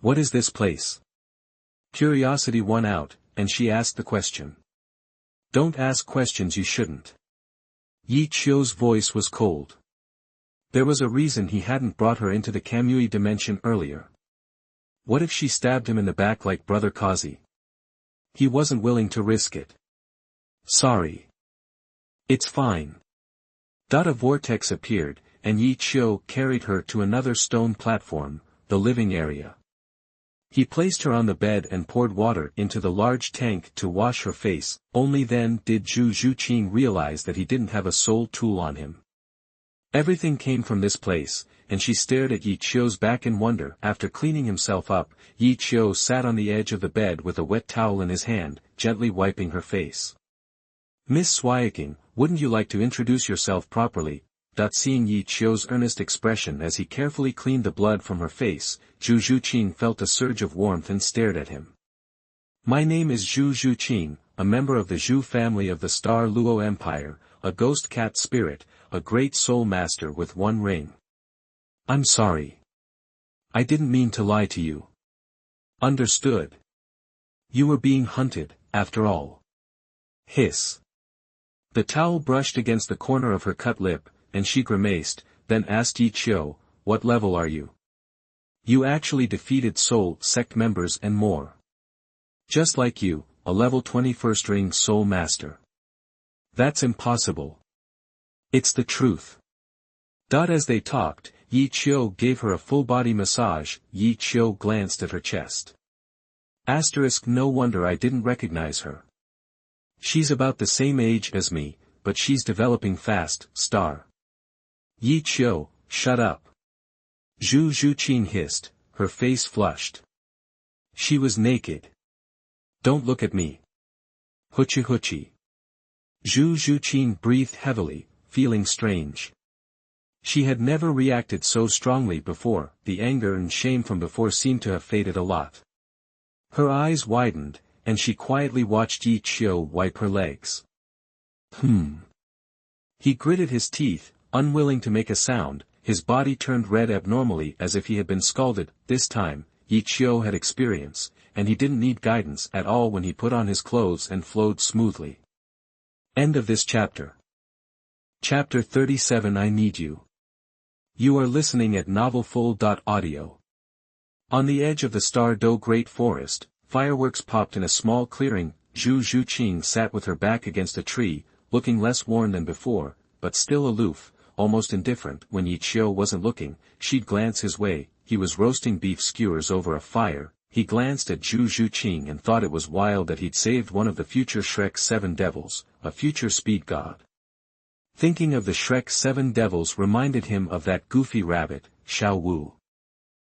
"What is this place?" Curiosity won out, and she asked the question. "Don't ask questions you shouldn't." Qiu's voice was cold. There was a reason he hadn't brought her into the Kamui dimension earlier. What if she stabbed him in the back like Brother Kazi? He wasn't willing to risk it. "Sorry. It's fine." A vortex appeared, and Qiu carried her to another stone platform, the living area. He placed her on the bed and poured water into the large tank to wash her face. Only then did Zhu Zhuqing realize that he didn't have a soul tool on him. Everything came from this place, and she stared at Qiu's back in wonder. After cleaning himself up, Qiu sat on the edge of the bed with a wet towel in his hand, gently wiping her face. "Miss Xiao, wouldn't you like to introduce yourself properly?" Seeing Qiu's earnest expression as he carefully cleaned the blood from her face, Zhu Zhuqing felt a surge of warmth and stared at him. "My name is Zhu Zhuqing, a member of the Zhu family of the Star Luo Empire, a ghost cat spirit, a great soul master with one ring." "I'm sorry. I didn't mean to lie to you." "Understood. You were being hunted, after all." Hiss. The towel brushed against the corner of her cut lip, and she grimaced, then asked Qiu, "What level are you?" "You actually defeated Soul Sect members and more. Just like you, a level 21st ring Soul Master." "That's impossible." "It's the truth." As they talked, Qiu gave her a full-body massage. Qiu glanced at her chest. No wonder I didn't recognize her. She's about the same age as me, but she's developing fast, Star. Qiu, shut up. Zhu Zhuqing hissed, her face flushed. She was naked. Don't look at me. Hoochie hoochie. Zhu Zhuqing breathed heavily, feeling strange. She had never reacted so strongly before. The anger and shame from before seemed to have faded a lot. Her eyes widened, and she quietly watched Qiu wipe her legs. He gritted his teeth, unwilling to make a sound. His body turned red abnormally as if he had been scalded. This time, Qiu had experience, and he didn't need guidance at all when he put on his clothes and flowed smoothly. End of this chapter. Chapter 37. I Need You. You are listening at novelfull.audio. On the edge of the Star Do Great Forest, fireworks popped in a small clearing. Zhu Zhuqing sat with her back against a tree, looking less worn than before, but still aloof, almost indifferent. When Qiu wasn't looking, she'd glance his way. He was roasting beef skewers over a fire. He glanced at Zhu Zhuqing and thought it was wild that he'd saved one of the future Shrek's 7 devils, a future speed god. Thinking of the Shrek's 7 devils reminded him of that goofy rabbit, Xiao Wu.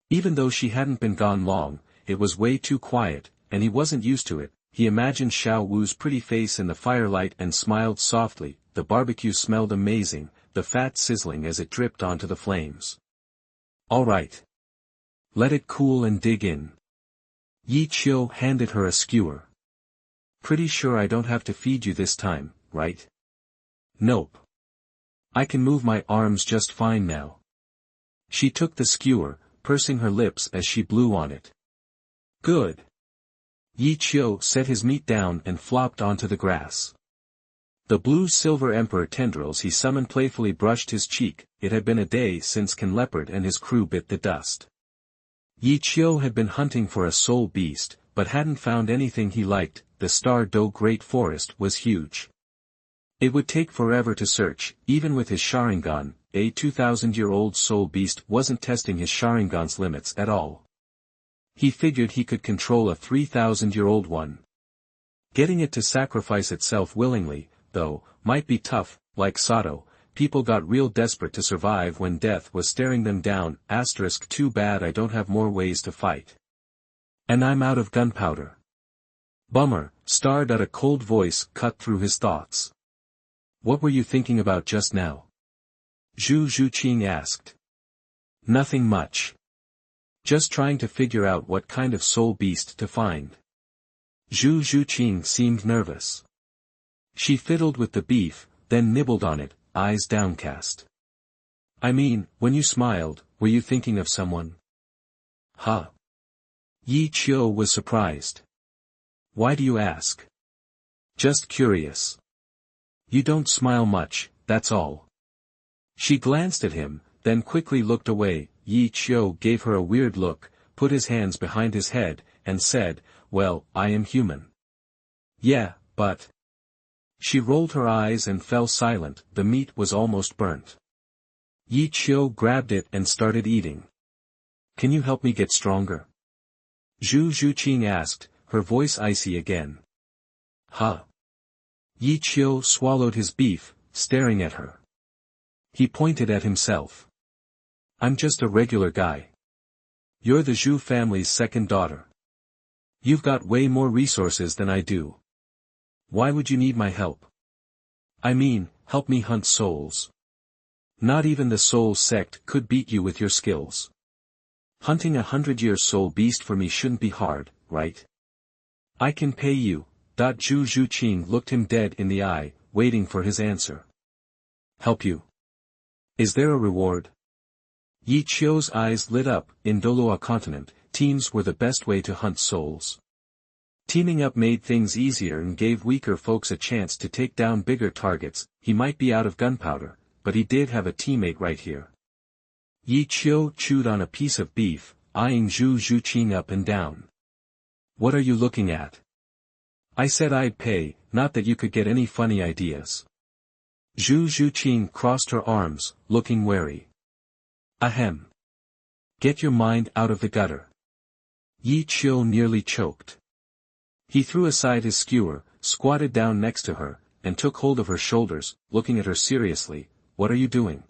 Even though she hadn't been gone long, it was way too quiet, and he wasn't used to it. He imagined Xiao Wu's pretty face in the firelight and smiled softly. The barbecue smelled amazing, the fat sizzling as it dripped onto the flames. All right. Let it cool and dig in. Qiu handed her a skewer. Pretty sure I don't have to feed you this time, right? Nope. I can move my arms just fine now. She took the skewer, pursing her lips as she blew on it. Good. Qiu set his meat down and flopped onto the grass. The blue-silver emperor tendrils he summoned playfully brushed his cheek. It had been a day since Can Leopard and his crew bit the dust. Qiu had been hunting for a soul beast, but hadn't found anything he liked. The Star Do Great Forest was huge. It would take forever to search, even with his Sharingan. A 2,000-year-old soul beast wasn't testing his Sharingan's limits at all. He figured he could control a 3,000-year-old one. Getting it to sacrifice itself willingly, though, might be tough. Like Sato, people got real desperate to survive when death was staring them down. * Too bad I don't have more ways to fight. And I'm out of gunpowder. Bummer. A cold voice cut through his thoughts. What were you thinking about just now? Zhu Zhuqing asked. Nothing much. Just trying to figure out what kind of soul beast to find. Zhu Zhuqing seemed nervous. She fiddled with the beef, then nibbled on it, eyes downcast. I mean, when you smiled, were you thinking of someone? Huh? Qiu was surprised. Why do you ask? Just curious. You don't smile much, that's all. She glanced at him, then quickly looked away. Qiu gave her a weird look, put his hands behind his head, and said, well, I am human. Yeah, but... She rolled her eyes and fell silent. The meat was almost burnt. Qiu grabbed it and started eating. Can you help me get stronger? Zhu Zhuqing asked, her voice icy again. Huh? Qiu swallowed his beef, staring at her. He pointed at himself. I'm just a regular guy. You're the Zhu family's second daughter. You've got way more resources than I do. Why would you need my help? I mean, help me hunt souls. Not even the soul sect could beat you with your skills. Hunting 100-year soul beast for me shouldn't be hard, right? I can pay you. Zhu Zhuqing looked him dead in the eye, waiting for his answer. Help you? Is there a reward? Qiu's eyes lit up. In Douluo continent, teams were the best way to hunt souls. Teaming up made things easier and gave weaker folks a chance to take down bigger targets. He might be out of gunpowder, but he did have a teammate right here. Qiu chewed on a piece of beef, eyeing Zhu Zhuqing up and down. What are you looking at? I said I'd pay, not that you could get any funny ideas. Zhu Zhuqing crossed her arms, looking wary. Ahem. Get your mind out of the gutter. Qiu nearly choked. He threw aside his skewer, squatted down next to her, and took hold of her shoulders, looking at her seriously. What are you doing?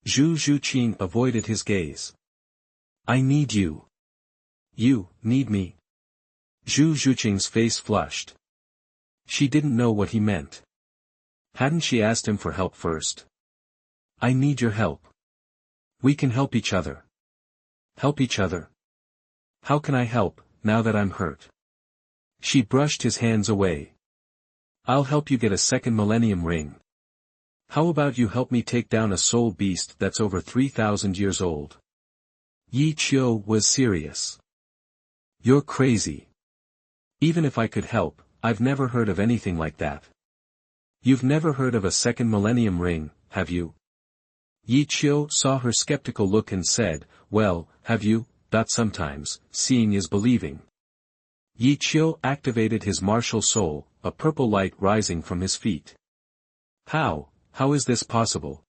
Zhu Zhuqing avoided his gaze. I need you. You need me. Zhu Zhuqing's face flushed. She didn't know what he meant. Hadn't she asked him for help first? I need your help. We can help each other. Help each other? How can I help, now that I'm hurt? She brushed his hands away. I'll help you get a second millennium ring. How about you help me take down a soul beast that's over 3,000 years old? Qiu was serious. You're crazy. Even if I could help, I've never heard of anything like that. You've never heard of a second millennium ring, have you? Qiu saw her skeptical look and said, well, have you? Sometimes, seeing is believing. Qiu activated his martial soul, a purple light rising from his feet. How is this possible?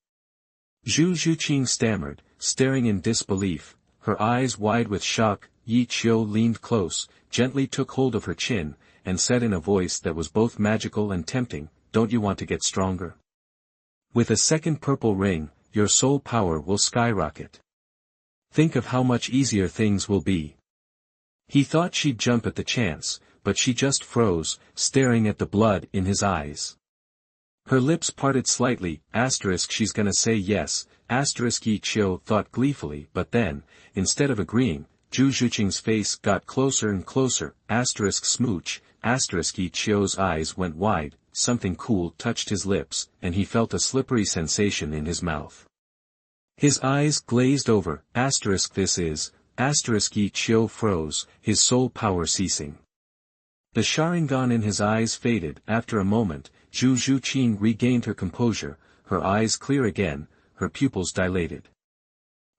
Zhu Zhuqing stammered, staring in disbelief, her eyes wide with shock. Qiu leaned close, gently took hold of her chin, and said in a voice that was both magical and tempting, don't you want to get stronger? With a second purple ring, your soul power will skyrocket. Think of how much easier things will be. He thought she'd jump at the chance, but she just froze, staring at the blood in his eyes. Her lips parted slightly, she's gonna say yes, Yi Qiu thought gleefully, but then, instead of agreeing, Zhu Zhuqing's face got closer and closer, smooch, Yi Qiu's eyes went wide, something cool touched his lips, and he felt a slippery sensation in his mouth. His eyes glazed over, this is, Yi Qiu froze, his soul power ceasing. The Sharingan in his eyes faded. After a moment, Zhu Zhuqing regained her composure, her eyes clear again, her pupils dilated.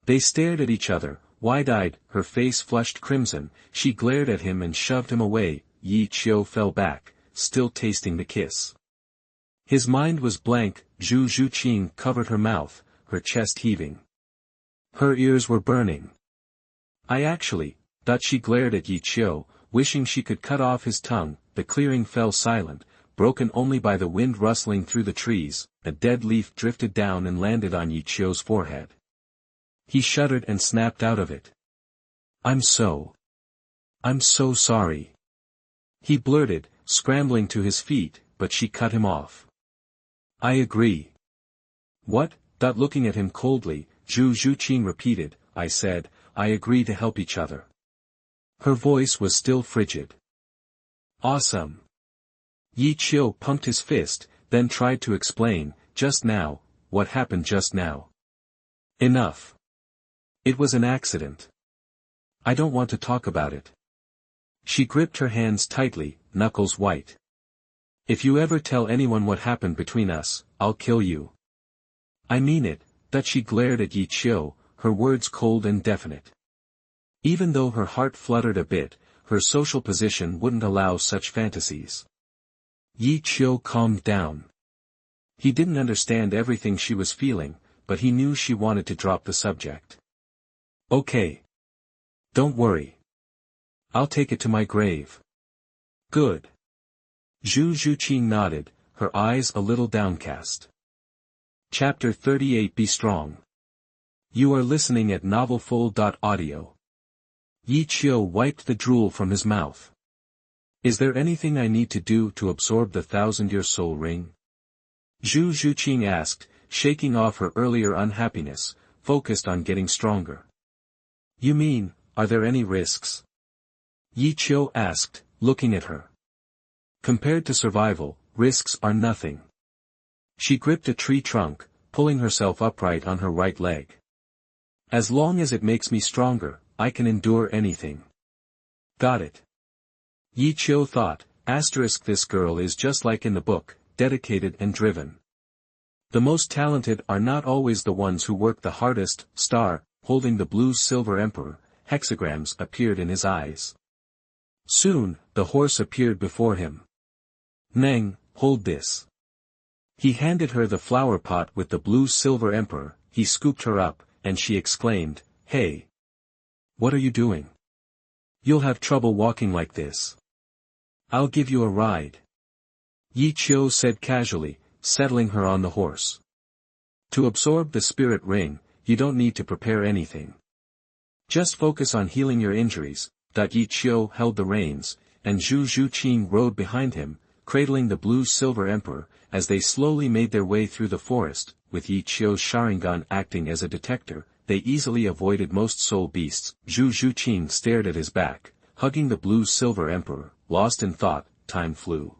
They stared at each other, wide-eyed, her face flushed crimson, she glared at him and shoved him away. Yi Qiu fell back, still tasting the kiss. His mind was blank. Zhu Zhuqing covered her mouth, her chest heaving. Her ears were burning. Thought she glared at Yi Qiu, wishing she could cut off his tongue. The clearing fell silent, broken only by the wind rustling through the trees. A dead leaf drifted down and landed on Yi Qiu's forehead. He shuddered and snapped out of it. I'm so sorry. He blurted, scrambling to his feet, but she cut him off. I agree. What? Looking at him coldly, Zhu Zhuqing repeated, I said, I agree to help each other. Her voice was still frigid. Awesome. Yi Qiu pumped his fist, then tried to explain, just now, what happened just now. Enough. It was an accident. I don't want to talk about it. She gripped her hands tightly, knuckles white. If you ever tell anyone what happened between us, I'll kill you. I mean it. She glared at Yi Qiu, her words cold and definite. Even though her heart fluttered a bit, her social position wouldn't allow such fantasies. Yi Qiu calmed down. He didn't understand everything she was feeling, but he knew she wanted to drop the subject. Okay. Don't worry. I'll take it to my grave. Good. Zhu Zhuqing nodded, her eyes a little downcast. Chapter 38 Be Strong. You are listening at novelfull.audio. Yi Qiu wiped the drool from his mouth. Is there anything I need to do to absorb the 1,000-year soul ring? Zhu Zhuqing asked, shaking off her earlier unhappiness, focused on getting stronger. You mean, are there any risks? Yi Qiu asked, looking at her. Compared to survival, risks are nothing. She gripped a tree trunk, pulling herself upright on her right leg. As long as it makes me stronger, I can endure anything. Got it. Yi Qiu thought, this girl is just like in the book, dedicated and driven. The most talented are not always the ones who work the hardest. Holding the blue silver emperor, hexagrams appeared in his eyes. Soon, the horse appeared before him. Neng, hold this. He handed her the flower pot with the blue silver emperor, he scooped her up, and she exclaimed, Hey! What are you doing? You'll have trouble walking like this. I'll give you a ride. Yi Qiu said casually, settling her on the horse. To absorb the spirit ring, you don't need to prepare anything. Just focus on healing your injuries. Yi Qiu held the reins, and Zhu Zhuqing rode behind him, cradling the blue silver emperor, as they slowly made their way through the forest. With Yi Qiu's Sharingan acting as a detector, they easily avoided most soul beasts. Zhu Zhuqing stared at his back, hugging the blue silver emperor, lost in thought. Time flew.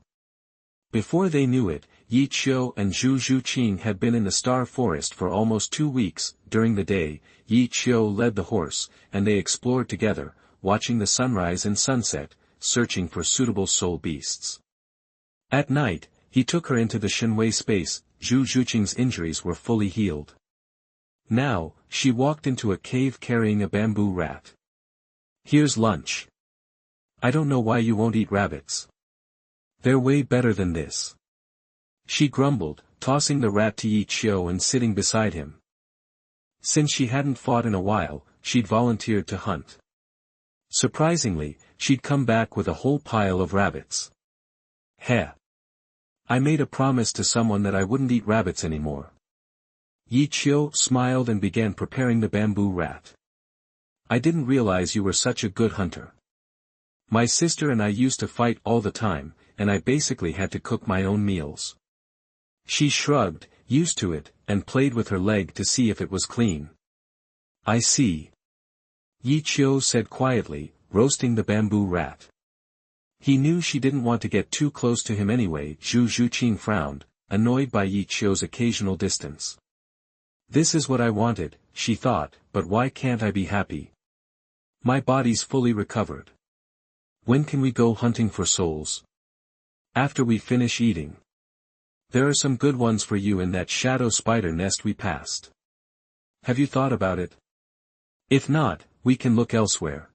Before they knew it, Yi Qiu and Zhu Zhuqing had been in the Star Forest for almost 2 weeks. During the day, Yi Qiu led the horse, and they explored together, watching the sunrise and sunset, searching for suitable soul beasts. At night, he took her into the Shenwei space. Zhu Zhuqing's injuries were fully healed. Now, she walked into a cave carrying a bamboo rat. Here's lunch. I don't know why you won't eat rabbits. They're way better than this. She grumbled, tossing the rat to Yi Qiu and sitting beside him. Since she hadn't fought in a while, she'd volunteered to hunt. Surprisingly, she'd come back with a whole pile of rabbits. Heh. I made a promise to someone that I wouldn't eat rabbits anymore. Yi Qiu smiled and began preparing the bamboo rat. I didn't realize you were such a good hunter. My sister and I used to fight all the time, and I basically had to cook my own meals. She shrugged, used to it, and played with her leg to see if it was clean. I see. Qiu said quietly, roasting the bamboo rat. He knew she didn't want to get too close to him anyway. Zhu Zhuqing frowned, annoyed by Qiu's occasional distance. This is what I wanted, she thought, but why can't I be happy? My body's fully recovered. When can we go hunting for souls? After we finish eating. There are some good ones for you in that shadow spider nest we passed. Have you thought about it? If not, we can look elsewhere.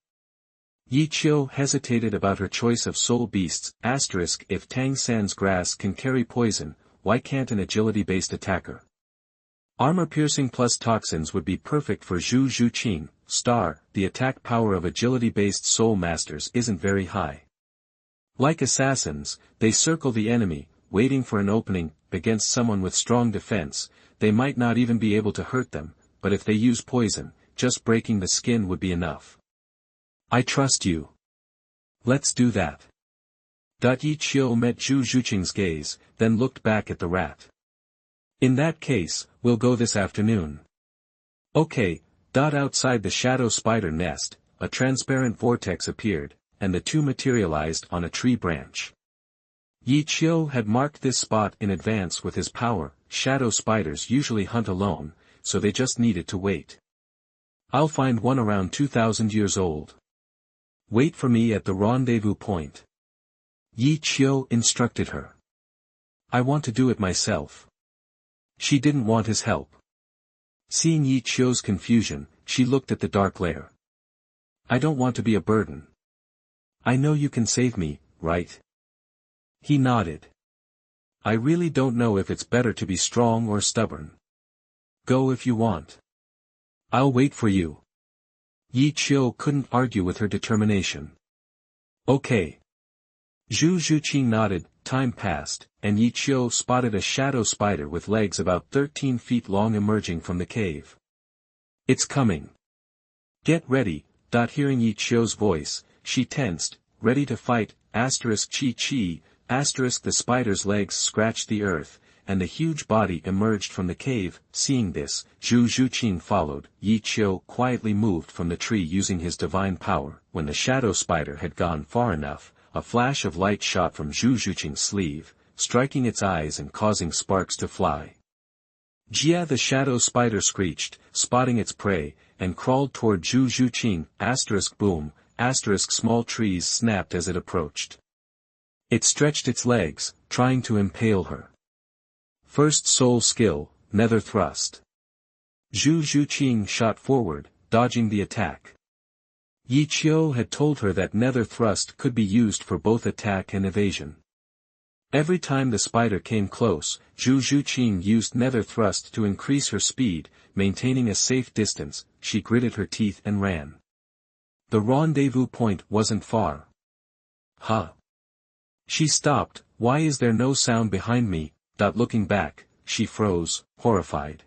Qiu hesitated about her choice of soul beasts. If Tang San's grass can carry poison, why can't an agility-based attacker? Armor-piercing plus toxins would be perfect for Zhu Zhuqing. The attack power of agility-based soul masters isn't very high. Like assassins, they circle the enemy, waiting for an opening. Against someone with strong defense, they might not even be able to hurt them, but if they use poison, just breaking the skin would be enough. I trust you. Let's do that. Qiu met Zhu Zhuqing's gaze, then looked back at the rat. In that case, we'll go this afternoon. Okay. Outside the shadow spider nest, a transparent vortex appeared, and the two materialized on a tree branch. Qiu had marked this spot in advance with his power. Shadow spiders usually hunt alone, so they just needed to wait. I'll find one around 2,000 years old. Wait for me at the rendezvous point. Qiu instructed her. I want to do it myself. She didn't want his help. Seeing Qiu's confusion, she looked at the dark lair. I don't want to be a burden. I know you can save me, right? He nodded. I really don't know if it's better to be strong or stubborn. Go if you want. I'll wait for you. Qiu couldn't argue with her determination. Okay. Zhu Zhuqing nodded. Time passed, and Qiu spotted a shadow spider with legs about 13 feet long emerging from the cave. It's coming. Get ready. Hearing Qiu's voice, she tensed, ready to fight. Chi. The spider's legs scratched the earth, and a huge body emerged from the cave. Seeing this, Zhu Zhuqing followed. Qiu quietly moved from the tree using his divine power. When the shadow spider had gone far enough, a flash of light shot from Zhu Zhuqing's sleeve, striking its eyes and causing sparks to fly. Jia the shadow spider screeched, spotting its prey, and crawled toward Zhu Zhuqing. Boom. Small trees snapped as it approached. It stretched its legs, trying to impale her. First soul skill, nether thrust. Zhu Zhuqing shot forward, dodging the attack. Qiu had told her that nether thrust could be used for both attack and evasion. Every time the spider came close, Zhu Zhuqing used nether thrust to increase her speed, maintaining a safe distance. She gritted her teeth and ran. The rendezvous point wasn't far. Huh. She stopped. Why is there no sound behind me? Looking back, she froze, horrified.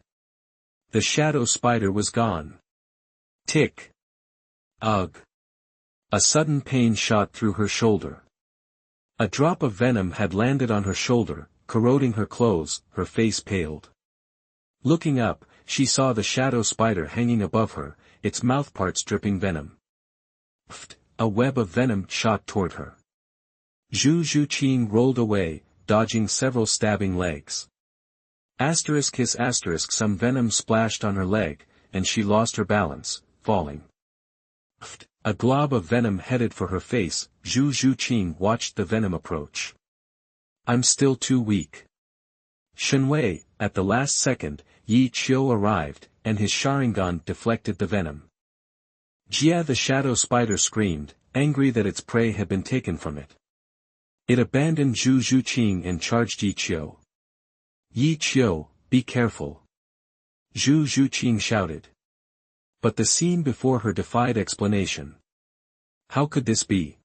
The shadow spider was gone. Tick. Ugh. A sudden pain shot through her shoulder. A drop of venom had landed on her shoulder, corroding her clothes. Her face paled. Looking up, she saw the shadow spider hanging above her, its mouthparts dripping venom. Pfft! A web of venom shot toward her. Zhu Zhuqing rolled away, dodging several stabbing legs. Some venom splashed on her leg, and she lost her balance, falling. A glob of venom headed for her face. Zhu Zhuqing watched the venom approach. I'm still too weak. Shenwei, at the last second, Qiu arrived, and his Sharingan deflected the venom. Jia the shadow spider screamed, angry that its prey had been taken from it. It abandoned Zhu Zhuqing and charged Qiu. Qiu, be careful. Zhu Zhuqing shouted. But the scene before her defied explanation. How could this be?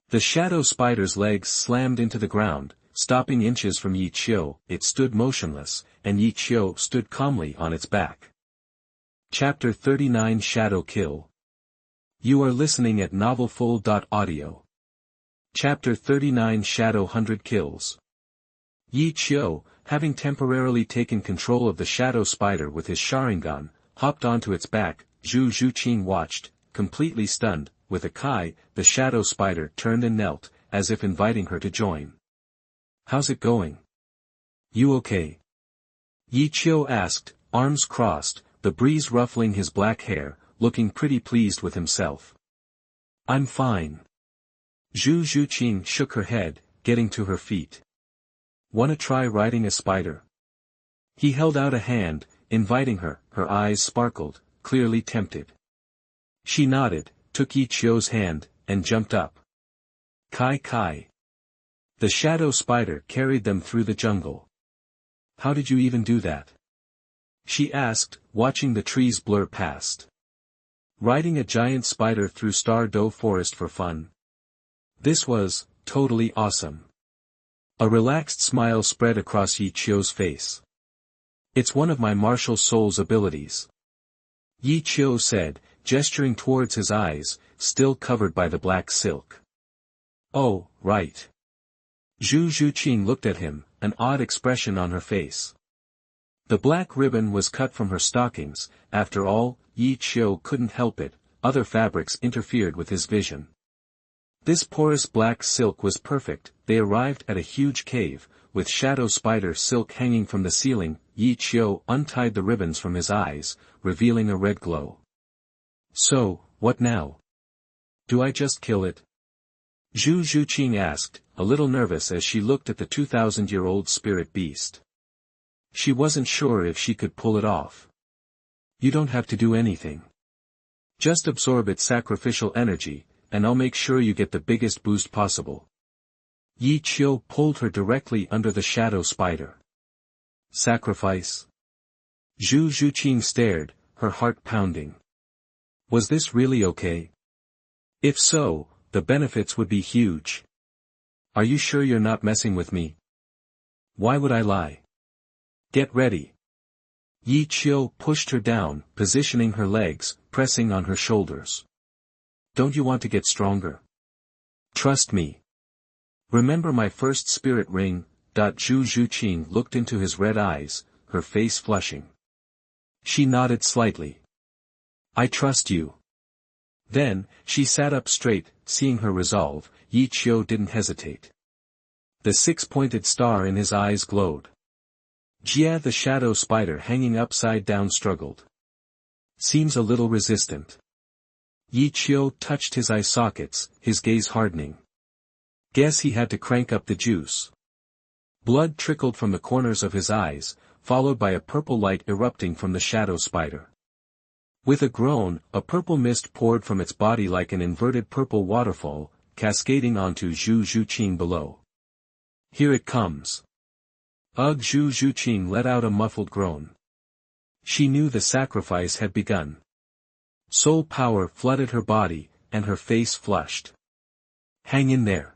The shadow spider's legs slammed into the ground, stopping inches from Qiu. It stood motionless, and Qiu stood calmly on its back. Chapter 39 Shadow Kill. You are listening at novelfull.audio. Chapter 39 Shadow 100 Kills. Qiu, having temporarily taken control of the shadow spider with his Sharingan, hopped onto its back. Zhu Zhuqing watched, completely stunned. With a kai, the shadow spider turned and knelt, as if inviting her to join. How's it going? You okay? Qiu asked, arms crossed, the breeze ruffling his black hair, looking pretty pleased with himself. I'm fine. Zhu Zhuqing shook her head, getting to her feet. Wanna try riding a spider? He held out a hand, inviting her. Her eyes sparkled, clearly tempted. She nodded, took Qiu's hand, and jumped up. Kai Kai. The shadow spider carried them through the jungle. How did you even do that? She asked, watching the trees blur past. Riding a giant spider through Star-Do Forest for fun. This was totally awesome. A relaxed smile spread across Qiu's face. It's one of my martial soul's abilities. Qiu said, gesturing towards his eyes, still covered by the black silk. Oh, right. Zhu Zhuqing looked at him, an odd expression on her face. The black ribbon was cut from her stockings. After all, Qiu couldn't help it, other fabrics interfered with his vision. This porous black silk was perfect. They arrived at a huge cave, with shadow spider silk hanging from the ceiling. Qiu untied the ribbons from his eyes, revealing a red glow. So, what now? Do I just kill it? Zhu Zhuqing asked, a little nervous as she looked at the 2,000-year-old spirit beast. She wasn't sure if she could pull it off. You don't have to do anything. Just absorb its sacrificial energy, and I'll make sure you get the biggest boost possible. Qiu pulled her directly under the shadow spider. Sacrifice? Zhu Zhuqing stared, her heart pounding. Was this really okay? If so, the benefits would be huge. Are you sure you're not messing with me? Why would I lie? Get ready. Qiu pushed her down, positioning her legs, pressing on her shoulders. Don't you want to get stronger? Trust me. Remember my first spirit ring? Zhu Zhuqing looked into his red eyes, her face flushing. She nodded slightly. I trust you. Then, she sat up straight, seeing her resolve. Qiu didn't hesitate. The six-pointed star in his eyes glowed. Jia the shadow spider hanging upside down struggled. Seems a little resistant. Qiu touched his eye sockets, his gaze hardening. Guess he had to crank up the juice. Blood trickled from the corners of his eyes, followed by a purple light erupting from the shadow spider. With a groan, a purple mist poured from its body like an inverted purple waterfall, cascading onto Zhu Zhuqing below. Here it comes. Ugh! Zhu Zhuqing let out a muffled groan. She knew the sacrifice had begun. Soul power flooded her body, and her face flushed. Hang in there.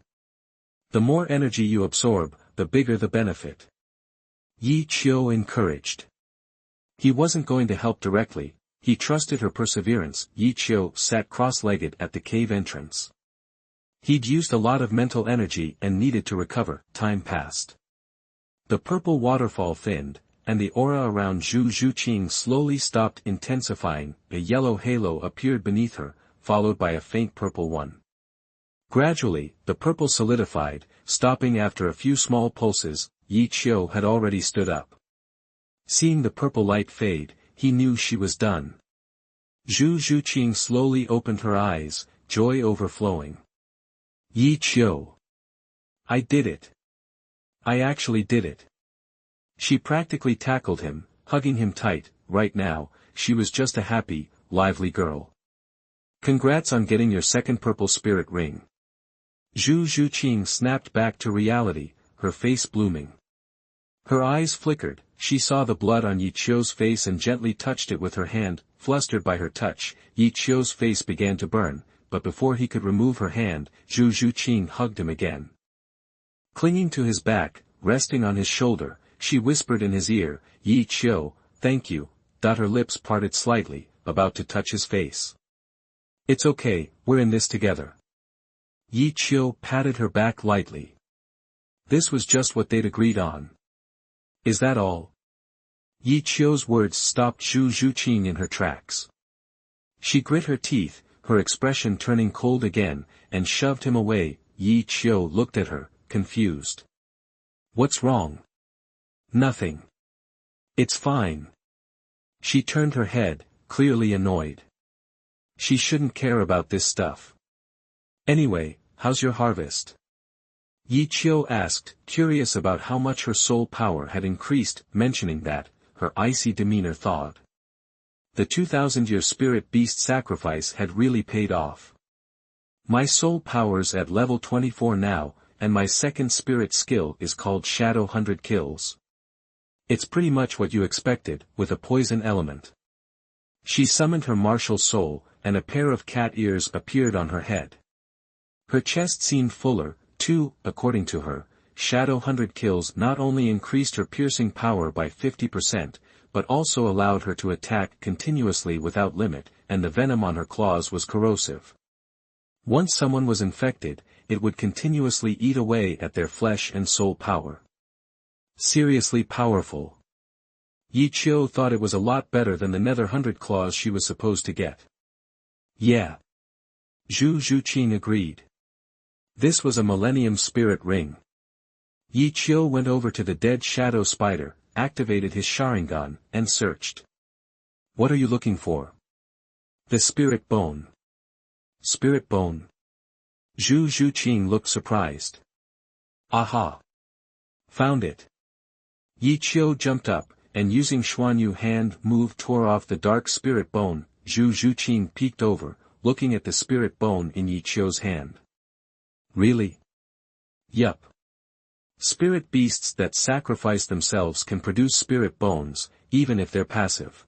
The more energy you absorb, the bigger the benefit. Qiu encouraged. He wasn't going to help directly. He trusted her perseverance. Qiu sat cross-legged at the cave entrance. He'd used a lot of mental energy and needed to recover. Time passed. The purple waterfall thinned, and the aura around Zhu Zhuqing slowly stopped intensifying. A yellow halo appeared beneath her, followed by a faint purple one. Gradually, the purple solidified, stopping after a few small pulses. Qiu had already stood up. Seeing the purple light fade, he knew she was done. Zhu Zhuqing slowly opened her eyes, joy overflowing. Qiu. I did it. I actually did it. She practically tackled him, hugging him tight. Right now, she was just a happy, lively girl. Congrats on getting your second purple spirit ring. Zhu Zhuqing snapped back to reality, her face blooming. Her eyes flickered. She saw the blood on Qiu's face and gently touched it with her hand. Flustered by her touch, Qiu's face began to burn, but before he could remove her hand, Zhu Zhuqing hugged him again. Clinging to his back, resting on his shoulder, she whispered in his ear, Qiu, thank you. Her lips parted slightly, about to touch his face. It's okay, we're in this together. Qiu patted her back lightly. This was just what they'd agreed on. Is that all? Qiu's words stopped Zhu Zhuqing in her tracks. She grit her teeth, her expression turning cold again, and shoved him away. Qiu looked at her, confused. What's wrong? Nothing. It's fine. She turned her head, clearly annoyed. She shouldn't care about this stuff. Anyway, how's your harvest? Qiu asked, curious about how much her soul power had increased, mentioning that, her icy demeanor thawed. The 2,000-year spirit beast sacrifice had really paid off. My soul power's at level 24 now, and my second spirit skill is called Shadow 100 Kills. It's pretty much what you expected, with a poison element. She summoned her martial soul, and a pair of cat ears appeared on her head. Her chest seemed fuller, too, according to her. Shadow 100 Kills not only increased her piercing power by 50%, but also allowed her to attack continuously without limit, and the venom on her claws was corrosive. Once someone was infected, it would continuously eat away at their flesh and soul power. Seriously powerful. Qiu thought it was a lot better than the nether 100 claws she was supposed to get. Yeah. Zhu Zhuqing agreed. This was a Millennium Spirit Ring. Qiu went over to the dead shadow spider, activated his Sharingan, and searched. What are you looking for? The spirit bone. Spirit bone. Zhu Zhuqing looked surprised. Aha! Found it. Qiu jumped up, and using Xuanyu hand move tore off the dark spirit bone. Zhu Zhuqing peeked over, looking at the spirit bone in Qiu's hand. Really? Yup. Spirit beasts that sacrifice themselves can produce spirit bones, even if they're passive.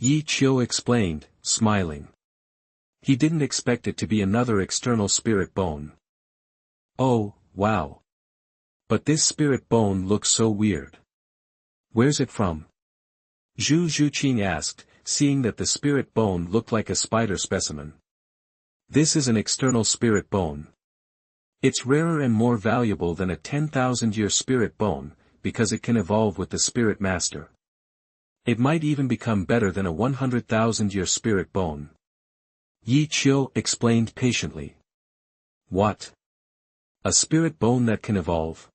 Qiu explained, smiling. He didn't expect it to be another external spirit bone. Oh, wow. But this spirit bone looks so weird. Where's it from? Zhu Zhuqing asked, seeing that the spirit bone looked like a spider specimen. This is an external spirit bone. It's rarer and more valuable than a 10,000-year spirit bone, because it can evolve with the spirit master. It might even become better than a 100,000-year spirit bone. Qiu explained patiently. What? A spirit bone that can evolve?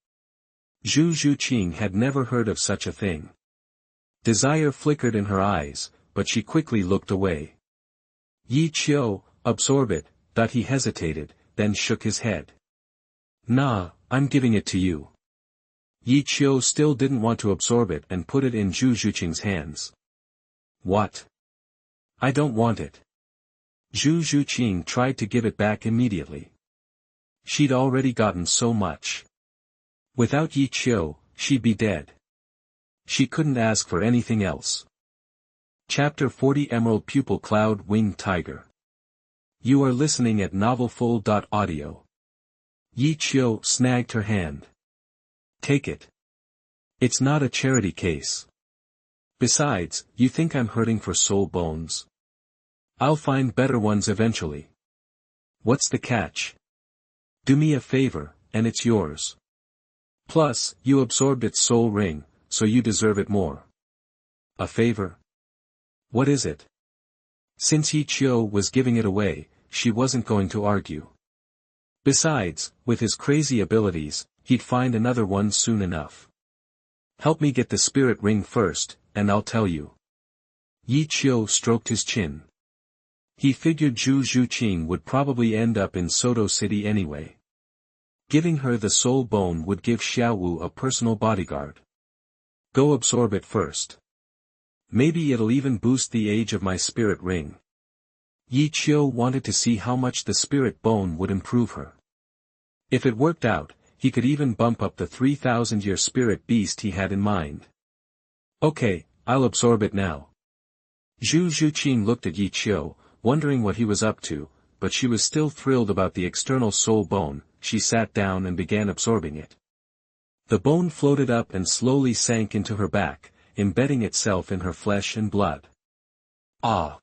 Zhu Zhuqing had never heard of such a thing. Desire flickered in her eyes, but she quickly looked away. Qiu, absorb it, that he hesitated, then shook his head. Nah, I'm giving it to you. Qiu still didn't want to absorb it and put it in Zhu Zhuqing's hands. What? I don't want it. Zhu Zhuqing tried to give it back immediately. She'd already gotten so much. Without Qiu, she'd be dead. She couldn't ask for anything else. Chapter 40 Emerald Pupil Cloud Winged Tiger. You are listening at novelfull.audio. Qiu snagged her hand. Take it. It's not a charity case. Besides, you think I'm hurting for soul bones? I'll find better ones eventually. What's the catch? Do me a favor, and it's yours. Plus, you absorbed its soul ring, so you deserve it more. A favor? What is it? Since Qiu was giving it away, she wasn't going to argue. Besides, with his crazy abilities, he'd find another one soon enough. Help me get the spirit ring first, and I'll tell you. Qiu stroked his chin. He figured Zhu Zhuqing would probably end up in Soto City anyway. Giving her the soul bone would give Xiao Wu a personal bodyguard. Go absorb it first. Maybe it'll even boost the age of my spirit ring. Qiu wanted to see how much the spirit bone would improve her. If it worked out, he could even bump up the 3,000-year spirit beast he had in mind. Okay, I'll absorb it now. Zhu Zhuqing looked at Qiu, wondering what he was up to, but she was still thrilled about the external soul bone. She sat down and began absorbing it. The bone floated up and slowly sank into her back, embedding itself in her flesh and blood. Ah!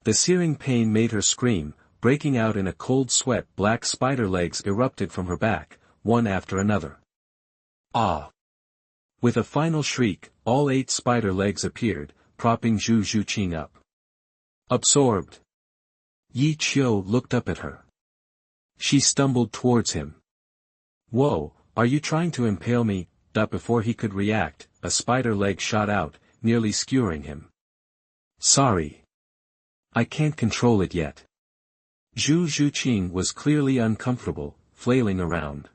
The searing pain made her scream, breaking out in a cold sweat. Black spider legs erupted from her back, one after another. Ah! With a final shriek, all 8 spider legs appeared, propping Zhu Zhuqing up. Absorbed. Qiu looked up at her. She stumbled towards him. Whoa, are you trying to impale me? Before he could react, a spider leg shot out, nearly skewering him. Sorry. I can't control it yet. Zhu Zhuqing was clearly uncomfortable, flailing around.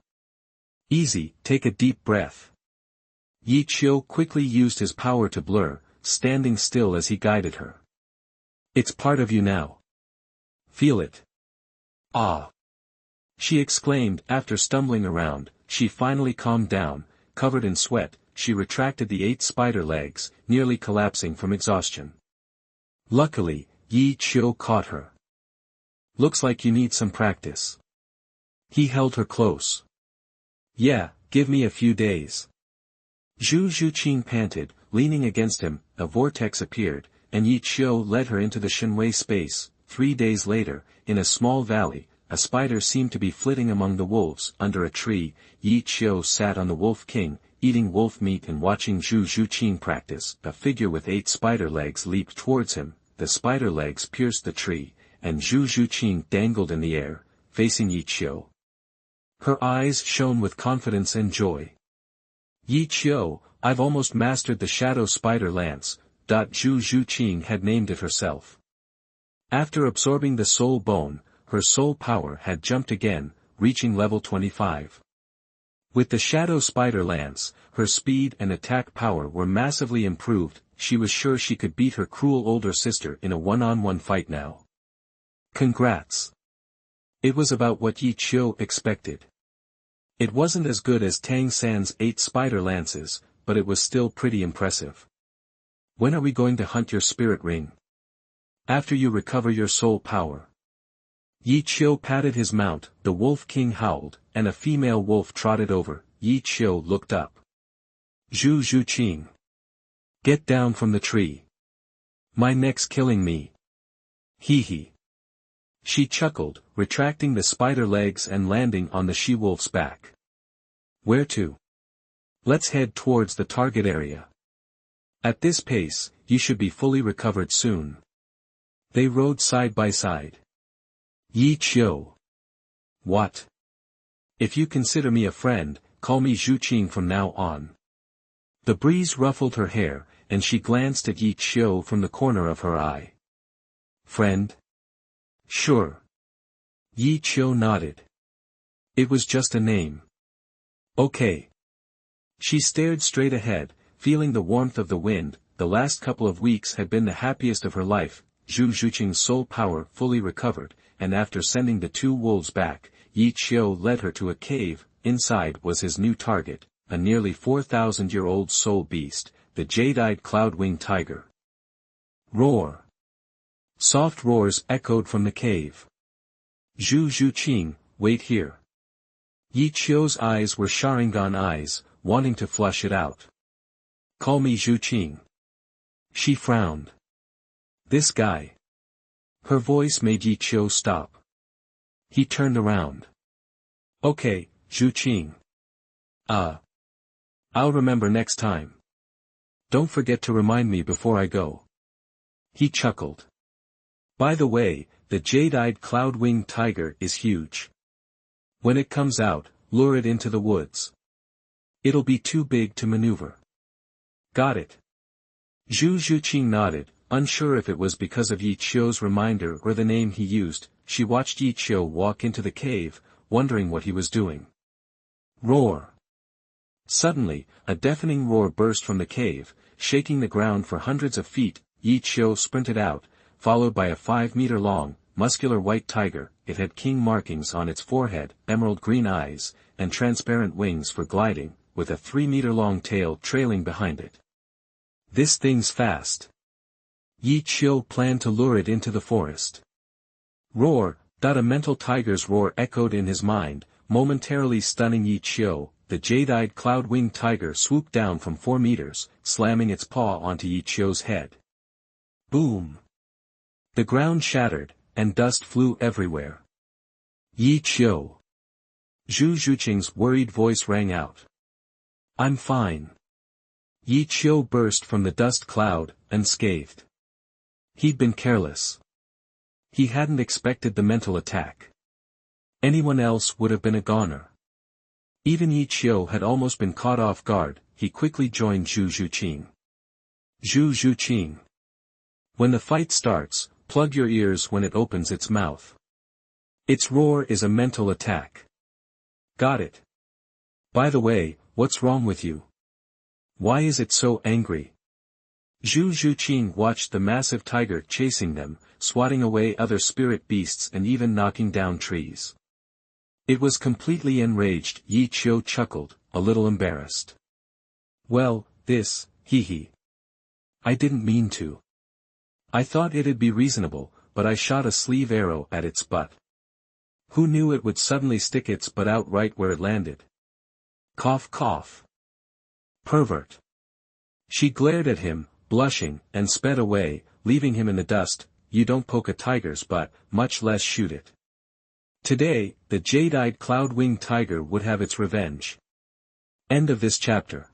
Easy, take a deep breath. Qiu quickly used his power to blur, standing still as he guided her. It's part of you now. Feel it. Ah! She exclaimed. After stumbling around, she finally calmed down. Covered in sweat, she retracted the 8 spider legs, nearly collapsing from exhaustion. Luckily, Qiu caught her. Looks like you need some practice. He held her close. Yeah, give me a few days. Zhu Zhuqing panted, leaning against him. A vortex appeared, and Qiu led her into the Shenwei space. 3 days later, in a small valley, a spider seemed to be flitting among the wolves. Under a tree, Qiu sat on the Wolf King, eating wolf meat and watching Zhu Zhuqing practice. A figure with 8 spider legs leaped towards him. The spider legs pierced the tree, and Zhu Zhuqing dangled in the air, facing Qiu. Her eyes shone with confidence and joy. Qiu, I've almost mastered the shadow spider lance. Zhu Zhuqing had named it herself. After absorbing the soul bone, her soul power had jumped again, reaching level 25. With the shadow spider lance, her speed and attack power were massively improved. She was sure she could beat her cruel older sister in a one-on-one fight now. Congrats. It was about what Qiu expected. It wasn't as good as Tang San's 8 spider lances, but it was still pretty impressive. When are we going to hunt your spirit ring? After you recover your soul power. Qiu patted his mount. The Wolf King howled, and a female wolf trotted over. Qiu looked up. Zhu Zhuqing. Get down from the tree. My neck's killing me. Hee hee. She chuckled, retracting the spider legs and landing on the she-wolf's back. Where to? Let's head towards the target area. At this pace, you should be fully recovered soon. They rode side by side. Qiu. What? If you consider me a friend, call me Zhuqing from now on. The breeze ruffled her hair, and she glanced at Qiu from the corner of her eye. Friend? Sure. Qiu nodded. It was just a name. Okay. She stared straight ahead, feeling the warmth of the wind. The last couple of weeks had been the happiest of her life. Zhu Zhuqing's soul power fully recovered, and after sending the 2 wolves back, Qiu led her to a cave. Inside was his new target, a nearly 4,000-year-old soul beast, the jade-eyed cloud-winged tiger. Roar! Soft roars echoed from the cave. Zhu Zhuqing, wait here. Qiu's eyes were Sharingan eyes, wanting to flush it out. Call me Zhuqing. She frowned. This guy. Her voice made Qiu stop. He turned around. Okay, Zhuqing. I'll remember next time. Don't forget to remind me before I go. He chuckled. By the way, the jade-eyed cloud-winged tiger is huge. When it comes out, lure it into the woods. It'll be too big to maneuver. Got it. Zhu Zhuqing nodded, unsure if it was because of Qiu's reminder or the name he used. She watched Qiu walk into the cave, wondering what he was doing. Roar! Suddenly, a deafening roar burst from the cave, shaking the ground for hundreds of feet. Qiu sprinted out, followed by a 5-meter-long, muscular white tiger. It had king markings on its forehead, emerald-green eyes, and transparent wings for gliding, with a 3-meter-long tail trailing behind it. This thing's fast. Qiu planned to lure it into the forest. Roar! A mental tiger's roar echoed in his mind, momentarily stunning Qiu. The jade-eyed cloud-winged tiger swooped down from 4 meters, slamming its paw onto Qiu's head. Boom! The ground shattered, and dust flew everywhere. Yi Qiu. Zhu Zhuqing's worried voice rang out. I'm fine. Yi Qiu burst from the dust cloud, unscathed. He'd been careless. He hadn't expected the mental attack. Anyone else would have been a goner. Even Yi Qiu had almost been caught off guard. He quickly joined Zhu Zhuqing. Zhu Zhuqing. When the fight starts, plug your ears when it opens its mouth. Its roar is a mental attack. Got it. By the way, what's wrong with you? Why is it so angry? Zhu Zhuqing watched the massive tiger chasing them, swatting away other spirit beasts and even knocking down trees. It was completely enraged. Yi Qiu chuckled, a little embarrassed. Well, this, hee. I didn't mean to. I thought it'd be reasonable, but I shot a sleeve arrow at its butt. Who knew it would suddenly stick its butt out right where it landed? Cough cough. Pervert. She glared at him, blushing, and sped away, leaving him in the dust. You don't poke a tiger's butt, much less shoot it. Today, the jade-eyed cloud-winged tiger would have its revenge. End of this chapter.